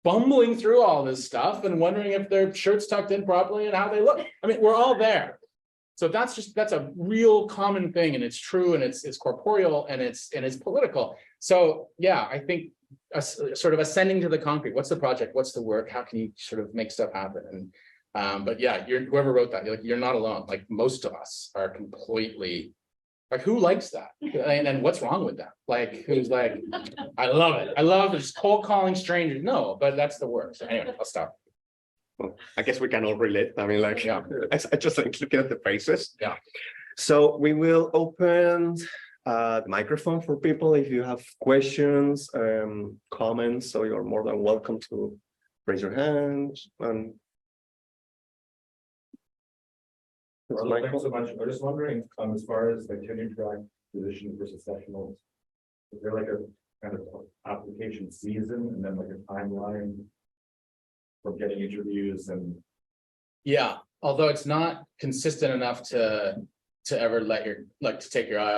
bumbling through all this stuff and wondering if their shirt's tucked in properly and how they look. We're all there. So that's a real common thing, and it's true, and it's corporeal, and it's political. So yeah, I think sort of ascending to the concrete. What's the project? What's the work? How can you sort of make stuff happen? And but yeah, whoever wrote that, you're not alone. Most of us are completely who likes that? And what's wrong with that? Who's I love it. I love just cold calling strangers. No, but that's the work. So anyway, I'll stop. Well, I guess we can all relate. Yeah. I just looking at the faces. Yeah. So we will open the microphone for people if you have questions, comments. So you're more than welcome to raise your hand. Thanks so much. I'm just wondering, as far as tenure track positions versus sessionals, is there a kind of application season and then a timeline for getting interviews? And yeah, although it's not consistent enough to ever let to take your eye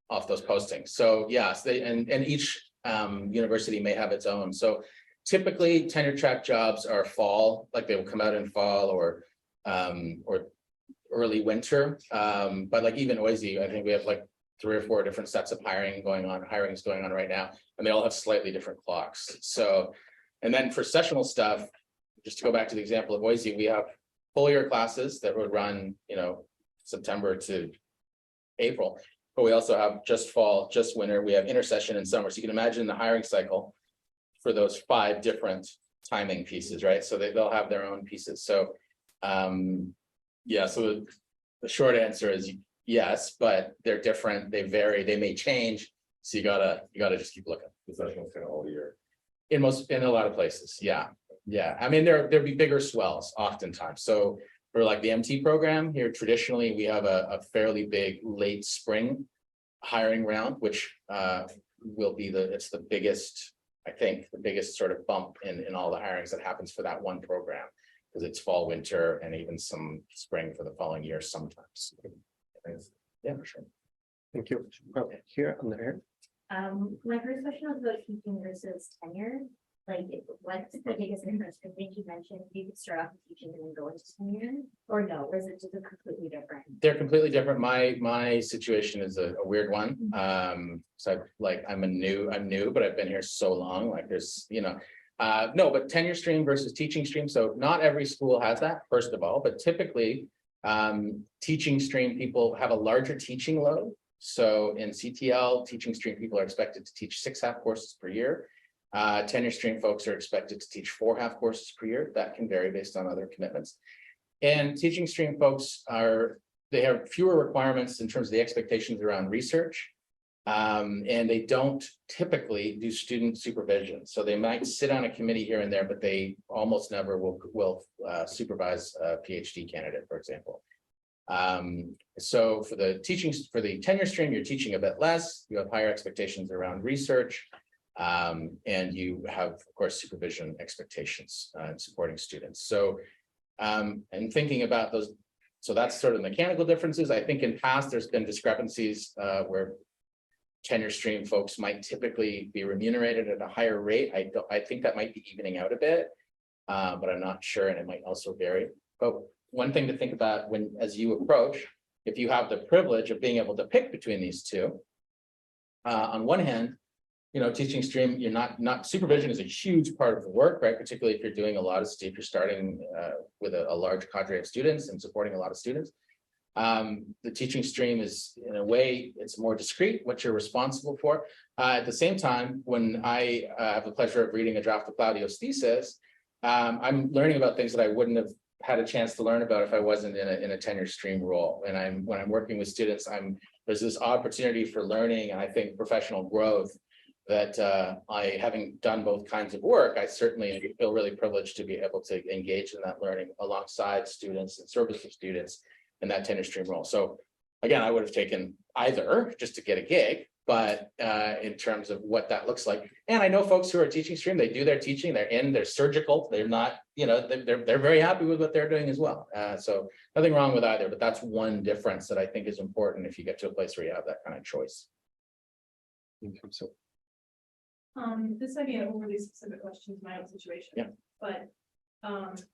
off those postings. So yes, and each university may have its own. So typically tenure track jobs are fall, they will come out in fall or early winter. But even OISE, I think we have 3 or 4 different sets of hirings going on right now, and they all have slightly different clocks. So, and then for sessional stuff, just to go back to the example of OISE, we have full year classes that would run, September to April, but we also have just fall, just winter. We have intersession and summer. So you can imagine the hiring cycle for those 5 different timing pieces, right? So they'll have their own pieces. So, yeah, so the short answer is yes, but they're different. They vary. They may change. So you gotta just keep looking. the sessionals kind of all year. In a lot of places, yeah. Yeah, I mean, there'd be bigger swells oftentimes. So for like the MT program here, traditionally, we have a fairly big late spring hiring round, which will be it's the biggest, I think, the biggest sort of bump in all the hirings that happens for that one program. Because it's fall, winter, and even some spring for the following year sometimes. Yeah, for sure. Thank you. Well, here on the air. My first question was about teaching versus tenure. Like, what's the biggest difference? I think you mentioned you could start off with teaching and then go into tenure, or no, or is it just a completely different? They're completely different. My situation is a weird one. So I'm new, but I've been here so long. Like there's, no, but tenure stream versus teaching stream. So not every school has that, first of all, but typically teaching stream people have a larger teaching load. So in CTL, teaching stream people are expected to teach 6 half courses per year. Tenure stream folks are expected to teach 4 half courses per year. That can vary based on other commitments. And teaching stream folks they have fewer requirements in terms of the expectations around research. And they don't typically do student supervision. So they might sit on a committee here and there, but they almost never will supervise a PhD candidate, for example. So for the tenure stream, you're teaching a bit less, you have higher expectations around research, and you have, of course, supervision expectations and supporting students. So, and thinking about those, so that's sort of mechanical differences. I think in past, there's been discrepancies where tenure stream folks might typically be remunerated at a higher rate. I think that might be evening out a bit, but I'm not sure, and it might also vary. But one thing to think about as you approach, if you have the privilege of being able to pick between these two, on one hand, teaching stream, you're not supervision is a huge part of the work, right? Particularly if you're doing if you're starting with a large cadre of students and supporting a lot of students. The teaching stream is, in a way, it's more discrete, what you're responsible for. At the same time, when I have the pleasure of reading a draft of Claudio's thesis, I'm learning about things that I wouldn't have had a chance to learn about if I wasn't in a tenure stream role. And when I'm working with students, there's this opportunity for learning and I think professional growth that having done both kinds of work, I certainly feel really privileged to be able to engage in that learning alongside students and service of students in that tenure stream role. So again, I would have taken either just to get a gig, but in terms of what that looks like. And I know folks who are teaching stream, they do their teaching, they're surgical, they're not, they're very happy with what they're doing as well. So nothing wrong with either, but that's one difference that I think is important if you get to a place where you have that kind of choice. So this might be an overly specific question to my own situation. Yeah. But I'm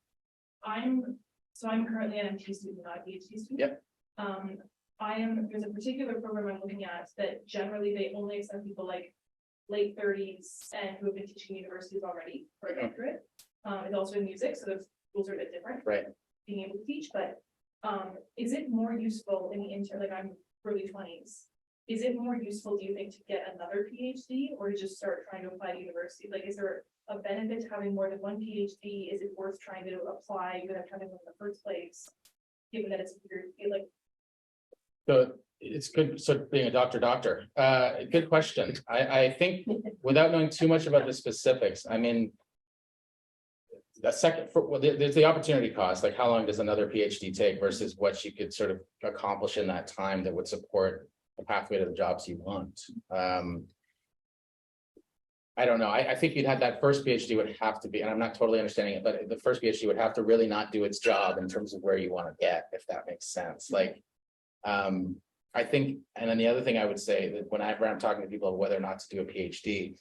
currently an MT student, not a PhD student. Yep. There's a particular program I'm looking at that generally they only accept people like late 30s and who have been teaching universities already for a doctorate. It's also in music, so those schools are a bit different. Right. Being able to teach, but is it more useful in the like I'm early 20s? Is it more useful, do you think, to get another PhD or to just start trying to apply to university? Like, is there a benefit to having more than one PhD? Is it worth trying to apply even if having one in the first place, given that it's weird? Like, so it's good. So being a doctor, good question. I think without knowing too much about the specifics, I mean, there's the opportunity cost, like how long does another PhD take versus what you could sort of accomplish in that time that would support a pathway to the jobs you want. I don't know. I think you'd have that first PhD would have to be, and I'm not totally understanding it, but the first PhD would have to really not do its job in terms of where you want to get, if that makes sense. Like, I think, and then the other thing I would say that whenever I'm talking to people whether or not to do a PhD,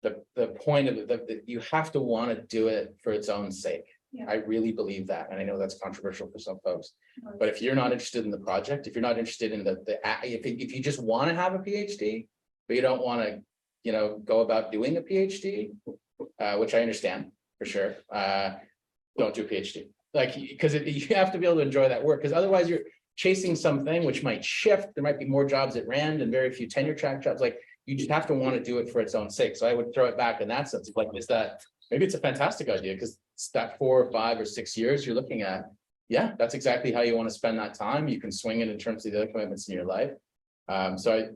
the point of it, that you have to want to do it for its own sake. Yeah. I really believe that. And I know that's controversial for some folks, but if you're not interested in the project, if you're not interested in if you just want to have a PhD, but you don't want to, go about doing a PhD, which I understand for sure, don't do a PhD. Like, because you have to be able to enjoy that work, because otherwise you're chasing something which might shift. There might be more jobs at Rand and very few tenure track jobs. Like, you just have to want to do it for its own sake. So I would throw it back in that sense. Like, maybe it's a fantastic idea because it's that 4 or 5 or 6 years you're looking at. Yeah, that's exactly how you want to spend that time. You can swing it in terms of the other commitments in your life. So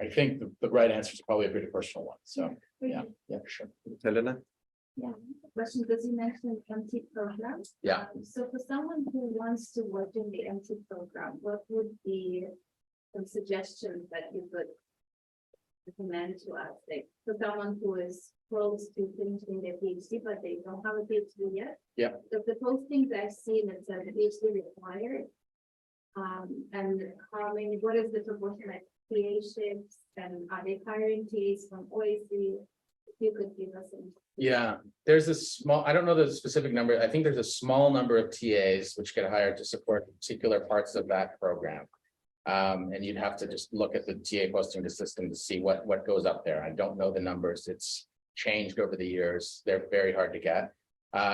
I think the right answer is probably a pretty personal one. So yeah, for sure. Helena? Yeah, question, because you mentioned MT program. Yeah. So for someone who wants to work in the MT program, what would be some suggestions that you could recommend to us? Like for someone who is close to finishing their PhD, but they don't have a PhD yet. Yeah. The postings I've seen, it says PhD required. And how many, what is the proportion like TA shifts, and are they hiring TAs from OAC? If you could give us some. Yeah, there's a small, I don't know the specific number. I think there's a small number of TAs which get hired to support particular parts of that program. And you'd have to just look at the TA posting system to see what goes up there. I don't know the numbers. It's changed over the years. They're very hard to get.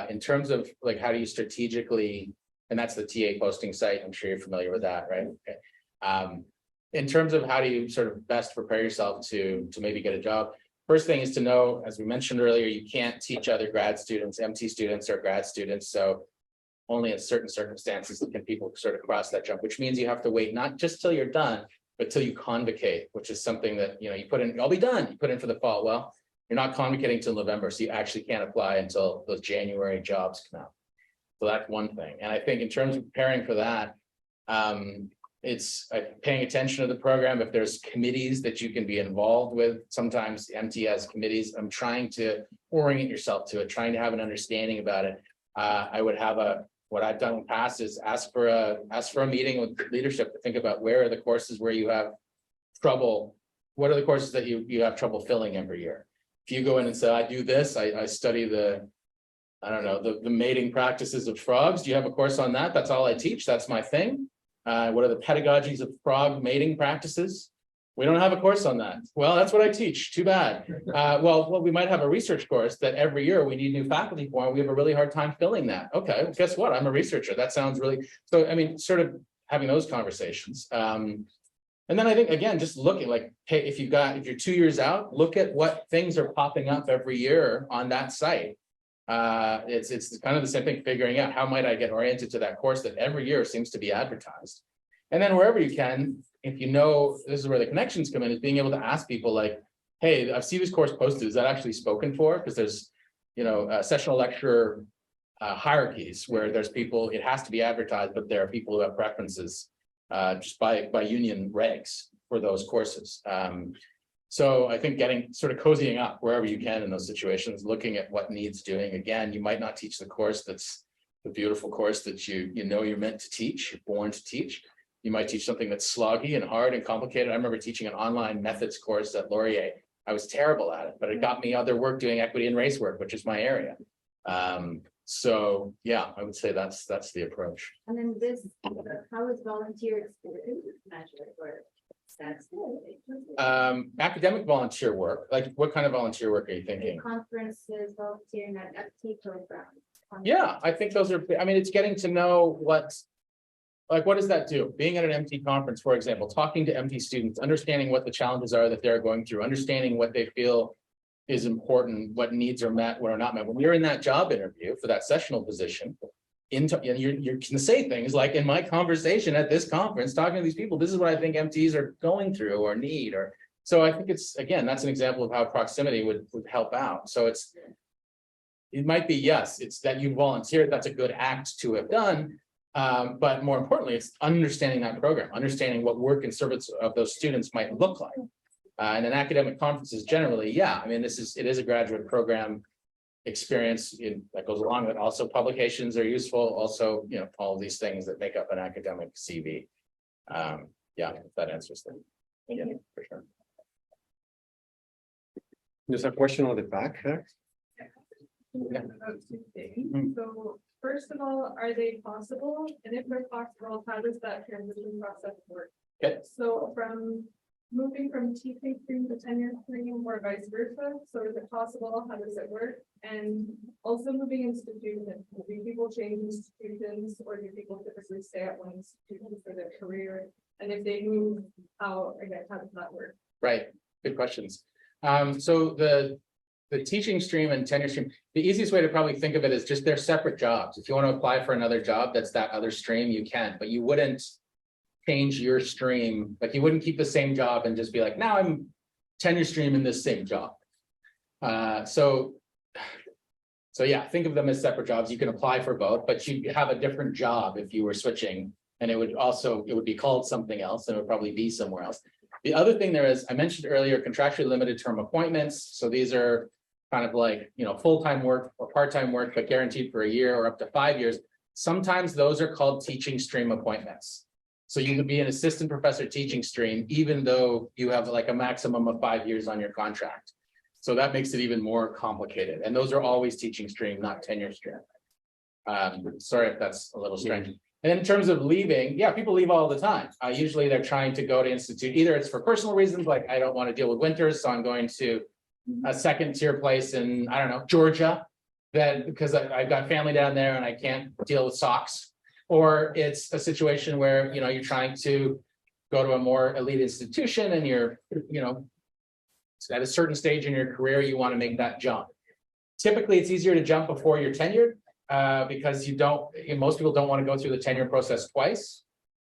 In terms of like, how do you strategically, and that's the TA posting site. I'm sure you're familiar with that, right? Okay. In terms of how do you sort of best prepare yourself to maybe get a job? First thing is to know, as we mentioned earlier, you can't teach other grad students, MT students or grad students. So only in certain circumstances can people sort of cross that jump, which means you have to wait not just till you're done, but till you convocate, which is something that, you know, you put in, I'll be done, you put in for the fall. Well, you're not convocating till November, so you actually can't apply until those January jobs come out. So that's one thing. And I think in terms of preparing for that, it's paying attention to the program. If there's committees that you can be involved with, sometimes MT has committees. I'm trying to orient yourself to it, trying to have an understanding about it. I would have what I've done in the past is ask for a meeting with leadership to think about where are the courses where you have trouble. What are the courses that you have trouble filling every year? If you go in and say, I do this, I study the mating practices of frogs. Do you have a course on that? That's all I teach. That's my thing. What are the pedagogies of frog mating practices? We don't have a course on that. Well, that's what I teach. Too bad. Well, we might have a research course that every year we need new faculty for, and we have a really hard time filling that. Okay, well, guess what? I'm a researcher. That sounds really, so I mean, sort of having those conversations. And then I think, again, just looking like, hey, if you're 2 years out, look at what things are popping up every year on that site. It's kind of the same thing, figuring out how might I get oriented to that course that every year seems to be advertised. And then wherever you can, if you know, this is where the connections come in, is being able to ask people like, hey, I see this course posted, is that actually spoken for? Because there's, you know, sessional lecturer hierarchies where there's people, it has to be advertised, but there are people who have preferences just by union regs for those courses. So I think getting sort of cozying up wherever you can in those situations, looking at what needs doing. Again, you might not teach the course that's the beautiful course that you know you're meant to teach, you're born to teach. You might teach something that's sloggy and hard and complicated. I remember teaching an online methods course at Laurier. I was terrible at it, but it got me other work doing equity and race work, which is my area. So yeah, I would say that's the approach. And then this, how is volunteer experience measured or stats? Academic volunteer work, like what kind of volunteer work are you thinking? Conferences, volunteering at FT programs. Yeah, I think those are, I mean, it's getting to know what does that do? Being at an MT conference, for example, talking to MT students, understanding what the challenges are that they're going through, understanding what they feel is important, what needs are met, what are not met. When you're in that job interview for that sessional position, you can say things like, in my conversation at this conference, talking to these people, this is what I think MTs are going through or need, or so I think it's, again, that's an example of how proximity would help out. So it might be, yes, it's that you volunteered, that's a good act to have done. But more importantly, it's understanding that program, understanding what work and service of those students might look like. And in academic conferences generally, yeah, I mean, it is a graduate program experience that goes along with it. Also publications are useful, also, you know, all of these things that make up an academic CV. Yeah, if that answers them. Yeah, for sure. There's a question on the back there. About two things. So first of all, are they possible? And if they're possible, how does that transition process work? Okay. So from moving from teaching stream to tenure stream or vice versa. So is it possible? How does it work? And also moving institutions, do people change institutions or do people typically stay at one institution for their career? And if they move, how does that work? Right, good questions. So the teaching stream and tenure stream, the easiest way to probably think of it is just they're separate jobs. If you want to apply for another job that's that other stream, you can, but you wouldn't change your stream. Like you wouldn't keep the same job and just be like, now I'm tenure stream in this same job. So So yeah, think of them as separate jobs. You can apply for both, but you have a different job if you were switching. And it would be called something else, and it would probably be somewhere else. The other thing there is, I mentioned earlier, contractually limited term appointments. So these are kind of like, full-time work or part-time work, but guaranteed for a year or up to 5 years. Sometimes those are called teaching stream appointments. So you can be an assistant professor teaching stream, even though you have like a maximum of 5 years on your contract. So that makes it even more complicated. And those are always teaching stream, not tenure stream. Sorry if that's a little strange. And in terms of leaving, yeah, people leave all the time. Usually they're trying to go to institute. Either it's for personal reasons, like I don't want to deal with winters, so I'm going to a second tier place in, I don't know, Georgia, that because I've got family down there and I can't deal with socks. Or it's a situation where, you're trying to go to a more elite institution and you're, at a certain stage in your career, you want to make that jump. Typically, it's easier to jump before you're tenured because most people don't want to go through the tenure process twice.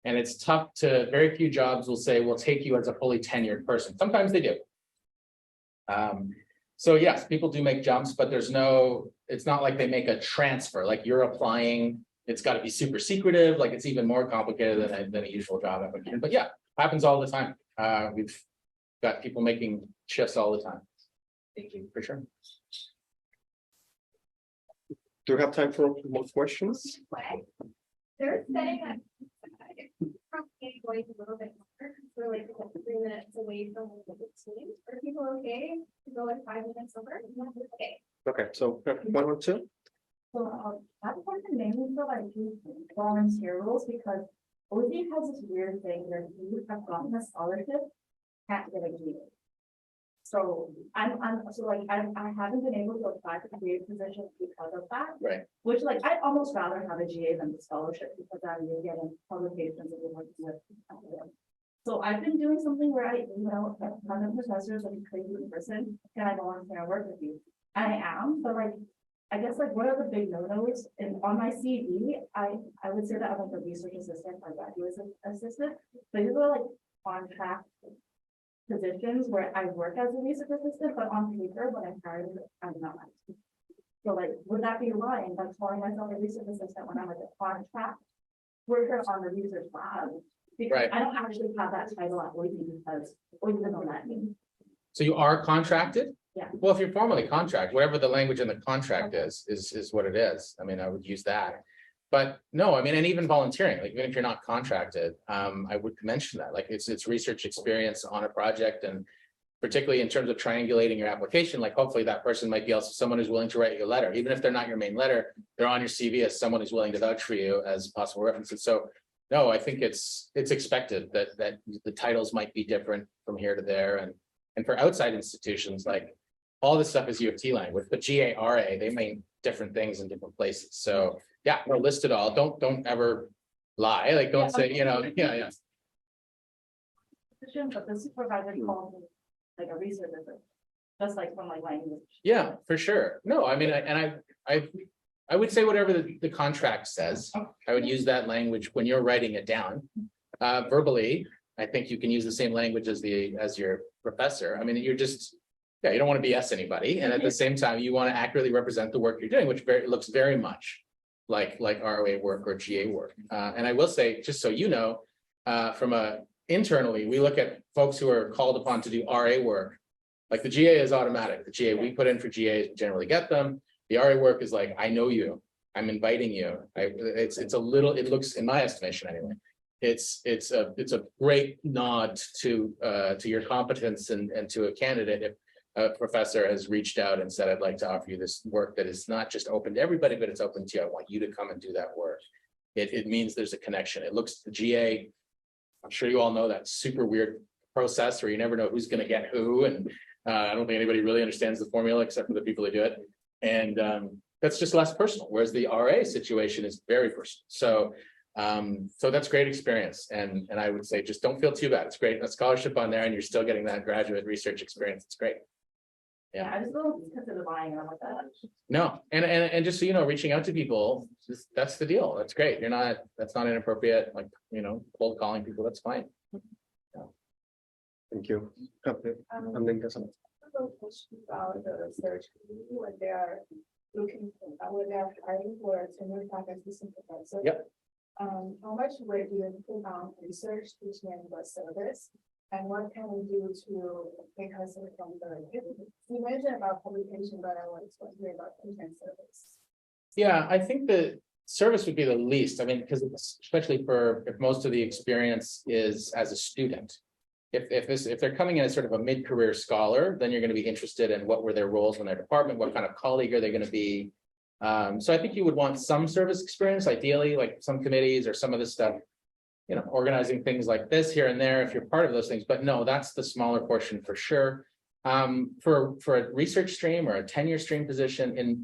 And it's tough very few jobs will say, we'll take you as a fully tenured person. Sometimes they do. So yes, people do make jumps, but it's not like they make a transfer, like you're applying, it's got to be super secretive, like it's even more complicated than a usual job application. But yeah, happens all the time. We've got people making shifts all the time. Thank you, for sure. Do we have time for more questions? They're saying that probably going a little bit more, we're like 3 minutes away from the team. Are people okay to go like 5 minutes over? Okay. Okay, so 1 or 2. So I want to mainly for like volunteer roles because OD has this weird thing where you have gotten a scholarship, can't get a GA. So I haven't been able to apply for GA positions because of that. Right. Which like I'd almost rather have a GA than the scholarship because I'm getting publications and working with. So I've been doing something where I email a ton of professors like a crazy person, can I volunteer and work with you? And I am, but like I guess like what are the big no-nos? And on my CV, I would say that I'm like a research assistant or graduate assistant. But these are like contract positions where I work as a research assistant, but on paper, when I'm hired, I'm not. So like, would that be lying? I'm calling myself a research assistant when I'm like a contract worker on the research lab. Because Right. I don't actually have that title at Boise because Boise doesn't let me. So you are contracted? Yeah. Well, if you're formally contract, whatever the language in the contract is what it is. I mean, I would use that. But no, I mean, and even volunteering, like even if you're not contracted, I would mention that, like it's research experience on a project, and particularly in terms of triangulating your application, like hopefully that person might be also someone who's willing to write you a letter, even if they're not your main letter, they're on your CV as someone who's willing to vouch for you as possible references. So no, I think it's expected that the titles might be different from here to there, and for outside institutions, like all this stuff is U of T language, but GARA, they mean different things in different places. So yeah, no, list it all. Don't ever lie. Like don't say, yeah. But the supervisor called me like a research assistant, just like from like language. Yeah, for sure. No, I mean, I would say whatever the contract says. I would use that language when you're writing it down. Verbally, I think you can use the same language as your professor. I mean, you don't want to BS anybody, and at the same time, you want to accurately represent the work you're doing, which looks very much like ROA work or GA work. And I will say, just so you know, internally, we look at folks who are called upon to do RA work. Like the GA is automatic. The GA we put in for GAs, we generally get them. The RA work is like, I know you, I'm inviting you. It looks, in my estimation anyway, it's a great nod to your competence and to a candidate if a professor has reached out and said, I'd like to offer you this work that is not just open to everybody, but it's open to you. I want you to come and do that work. It means there's a connection. It looks, the GA, I'm sure you all know that super weird process where you never know who's going to get who. And I don't think anybody really understands the formula except for the people who do it. And that's just less personal. Whereas the RA situation is very personal. So that's great experience. And I would say, just don't feel too bad. It's great. A scholarship on there and you're still getting that graduate research experience. It's great. Yeah, I just don't consider buying them like that. No, and just so you know, reaching out to people, that's the deal. That's great. That's not inappropriate, like, cold calling people, that's fine. Thank you. Question about the research community when they are looking for, whether they're hiring for a tenure track assistant professor. Yep. How much weight do you put on research, teaching, and the service? And what can we do to make us from the, you mentioned about publication, but I want to hear about content service. Yeah, I think the service would be the least. I mean, because especially for if most of the experience is as a student. If they're coming in as sort of a mid-career scholar, then you're going to be interested in what were their roles in their department, what kind of colleague are they going to be. So I think you would want some service experience, ideally, like some committees or some of this stuff, you know, organizing things like this here and there if you're part of those things. But no, that's the smaller portion for sure. For a research stream or a tenure stream position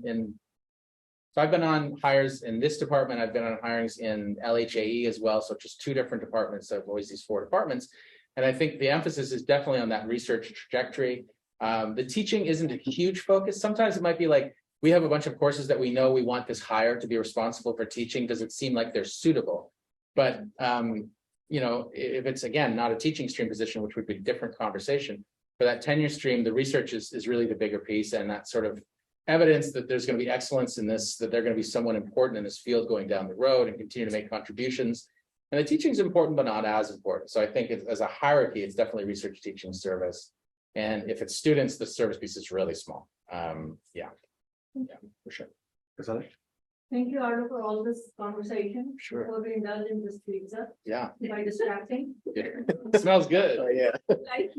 so I've been on hires in this department. I've been on hirings in LHAE as well. So just two different departments. So always these four departments. And I think the emphasis is definitely on that research trajectory. The teaching isn't a huge focus. Sometimes it might be like, we have a bunch of courses that we know we want this hire to be responsible for teaching. Does it seem like they're suitable? But, you know, if it's, again, not a teaching stream position, which would be a different conversation, for that tenure stream, the research is really the bigger piece, and that sort of evidence that there's going to be excellence in this, that they're going to be someone important in this field going down the road and continue to make contributions. And the teaching is important, but not as important. So I think as a hierarchy, it's definitely research, teaching, service. And if it's students, the service piece is really small. Yeah, for sure. Thank you, Arlo, for all this conversation. Sure. For being indulged in this pizza Yeah. by distracting. It smells good. Oh, yeah. I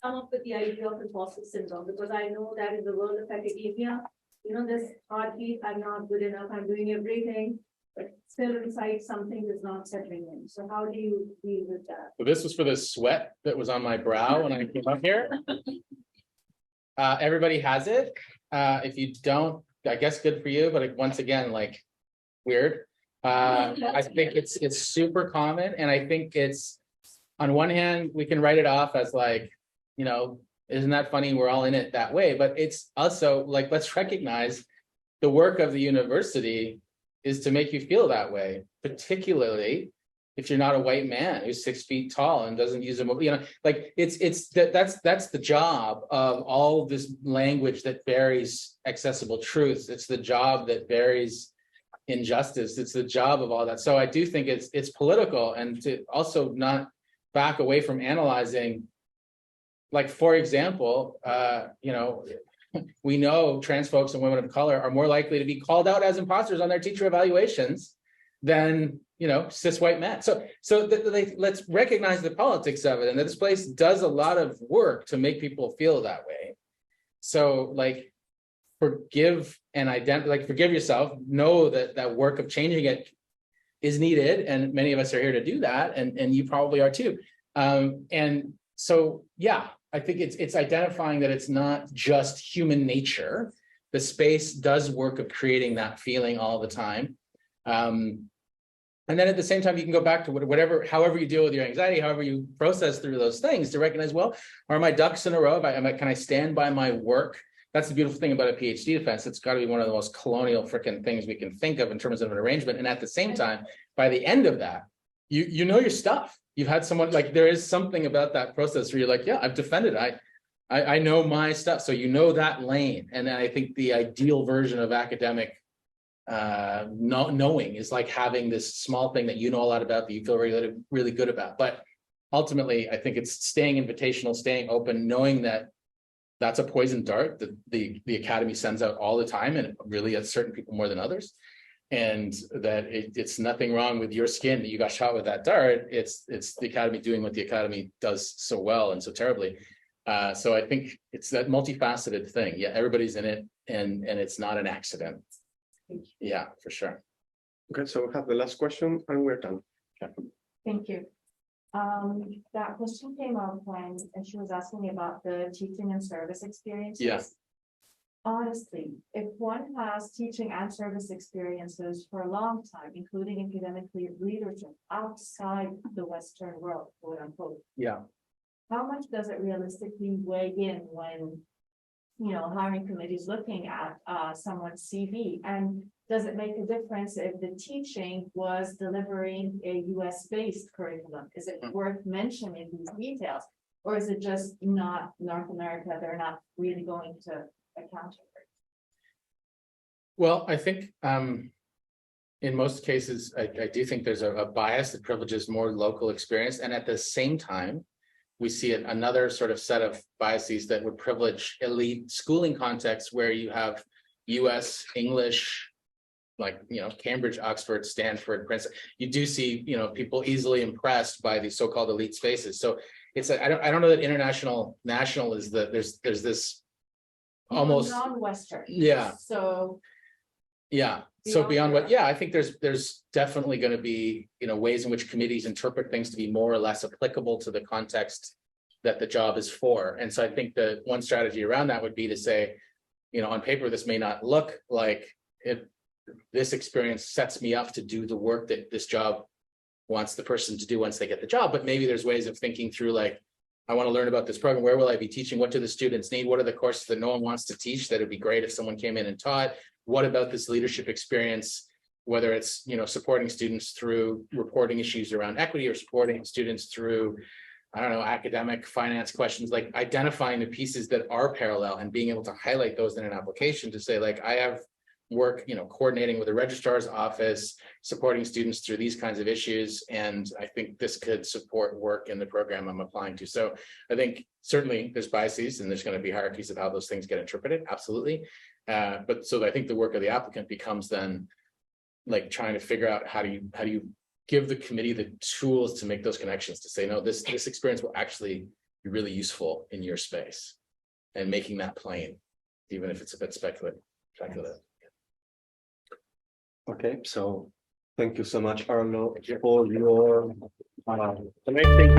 come up with the idea of imposter syndrome because I know that in the world of academia, you know, this heartbeat, I'm not good enough, I'm doing everything, but still inside something is not settling in. So how do you deal with that? So this was for the sweat that was on my brow when I came up here. Everybody has it. If you don't, I guess good for you, but once again, like weird. I think it's super common, and I think it's, on one hand, we can write it off as like, you know, isn't that funny? We're all in it that way. But it's also like, let's recognize the work of the university is to make you feel that way, particularly if you're not a white man who's 6 feet tall and doesn't use a, you know, like that's the job of all this language that buries accessible truths. It's the job that buries injustice. It's the job of all that. So I do think it's political, and to also not back away from analyzing. Like, for example, you know, we know trans folks and women of color are more likely to be called out as imposters on their teacher evaluations than, you know, cis white men. So let's recognize the politics of it, and that this place does a lot of work to make people feel that way. So, like, forgive and forgive yourself. Know that work of changing it is needed, and many of us are here to do that, and you probably are too. And so, yeah, I think it's identifying that it's not just human nature. The space does work of creating that feeling all the time. And then at the same time, you can go back to however you deal with your anxiety, however you process through those things, to recognize, well, are my ducks in a row? Can I stand by my work? That's the beautiful thing about a PhD defense. It's got to be one of the most colonial freaking things we can think of in terms of an arrangement. And at the same time, by the end of that, you know your stuff. You've had someone, like, there is something about that process where you're like, yeah, I've defended it. I know my stuff. So you know that lane. And then I think the ideal version of academic not knowing is like having this small thing that you know a lot about, that you feel really, really good about. But ultimately, I think it's staying invitational, staying open, knowing that that's a poison dart that the academy sends out all the time, and it really at certain people more than others. And that it's nothing wrong with your skin that you got shot with that dart. It's the academy doing what the academy does so well and so terribly. So I think it's that multifaceted thing. Yeah, everybody's in it, and it's not an accident. Yeah, for sure. Okay, so we have the last question and we're done. Thank you. That question came up when she was asking me about the teaching and service experiences. Yeah. Honestly, if one has teaching and service experiences for a long time, including academic leadership outside the Western world, quote unquote, Yeah. how much does it realistically weigh in when, you know, hiring committees looking at someone's CV? And does it make a difference if the teaching was delivering a US-based curriculum? Is it worth mentioning these details? Or is it just not North America? They're not really going to account for it? Well, I think in most cases, I do think there's a bias that privileges more local experience, and at the same time, we see another sort of set of biases that would privilege elite schooling contexts where you have US English, like, you know, Cambridge, Oxford, Stanford, Princeton. You do see, you know, people easily impressed by these so-called elite spaces. So it's I don't know that national is there's this almost, Non-Western. yeah. So. Yeah, so beyond what, that. yeah, I think there's definitely going to be, you know, ways in which committees interpret things to be more or less applicable to the context that the job is for. And so I think that one strategy around that would be to say, you know, on paper, this may not look like it, this experience sets me up to do the work that this job wants the person to do once they get the job, but maybe there's ways of thinking through, like, I want to learn about this program. Where will I be teaching? What do the students need? What are the courses that no one wants to teach that would be great if someone came in and taught? What about this leadership experience, whether it's, you know, supporting students through reporting issues around equity or supporting students through, I don't know, academic finance questions, like identifying the pieces that are parallel and being able to highlight those in an application to say, like, I have work, you know, coordinating with the registrar's office, supporting students through these kinds of issues. And I think this could support work in the program I'm applying to. So I think certainly there's biases and there's going to be hierarchies of how those things get interpreted. Absolutely. But so I think the work of the applicant becomes then like trying to figure out how do you give the committee the tools to make those connections to say, no, this experience will actually be really useful in your space, and making that plain, even if it's a bit speculative. Okay, so thank you so much, Arlo, for your amazing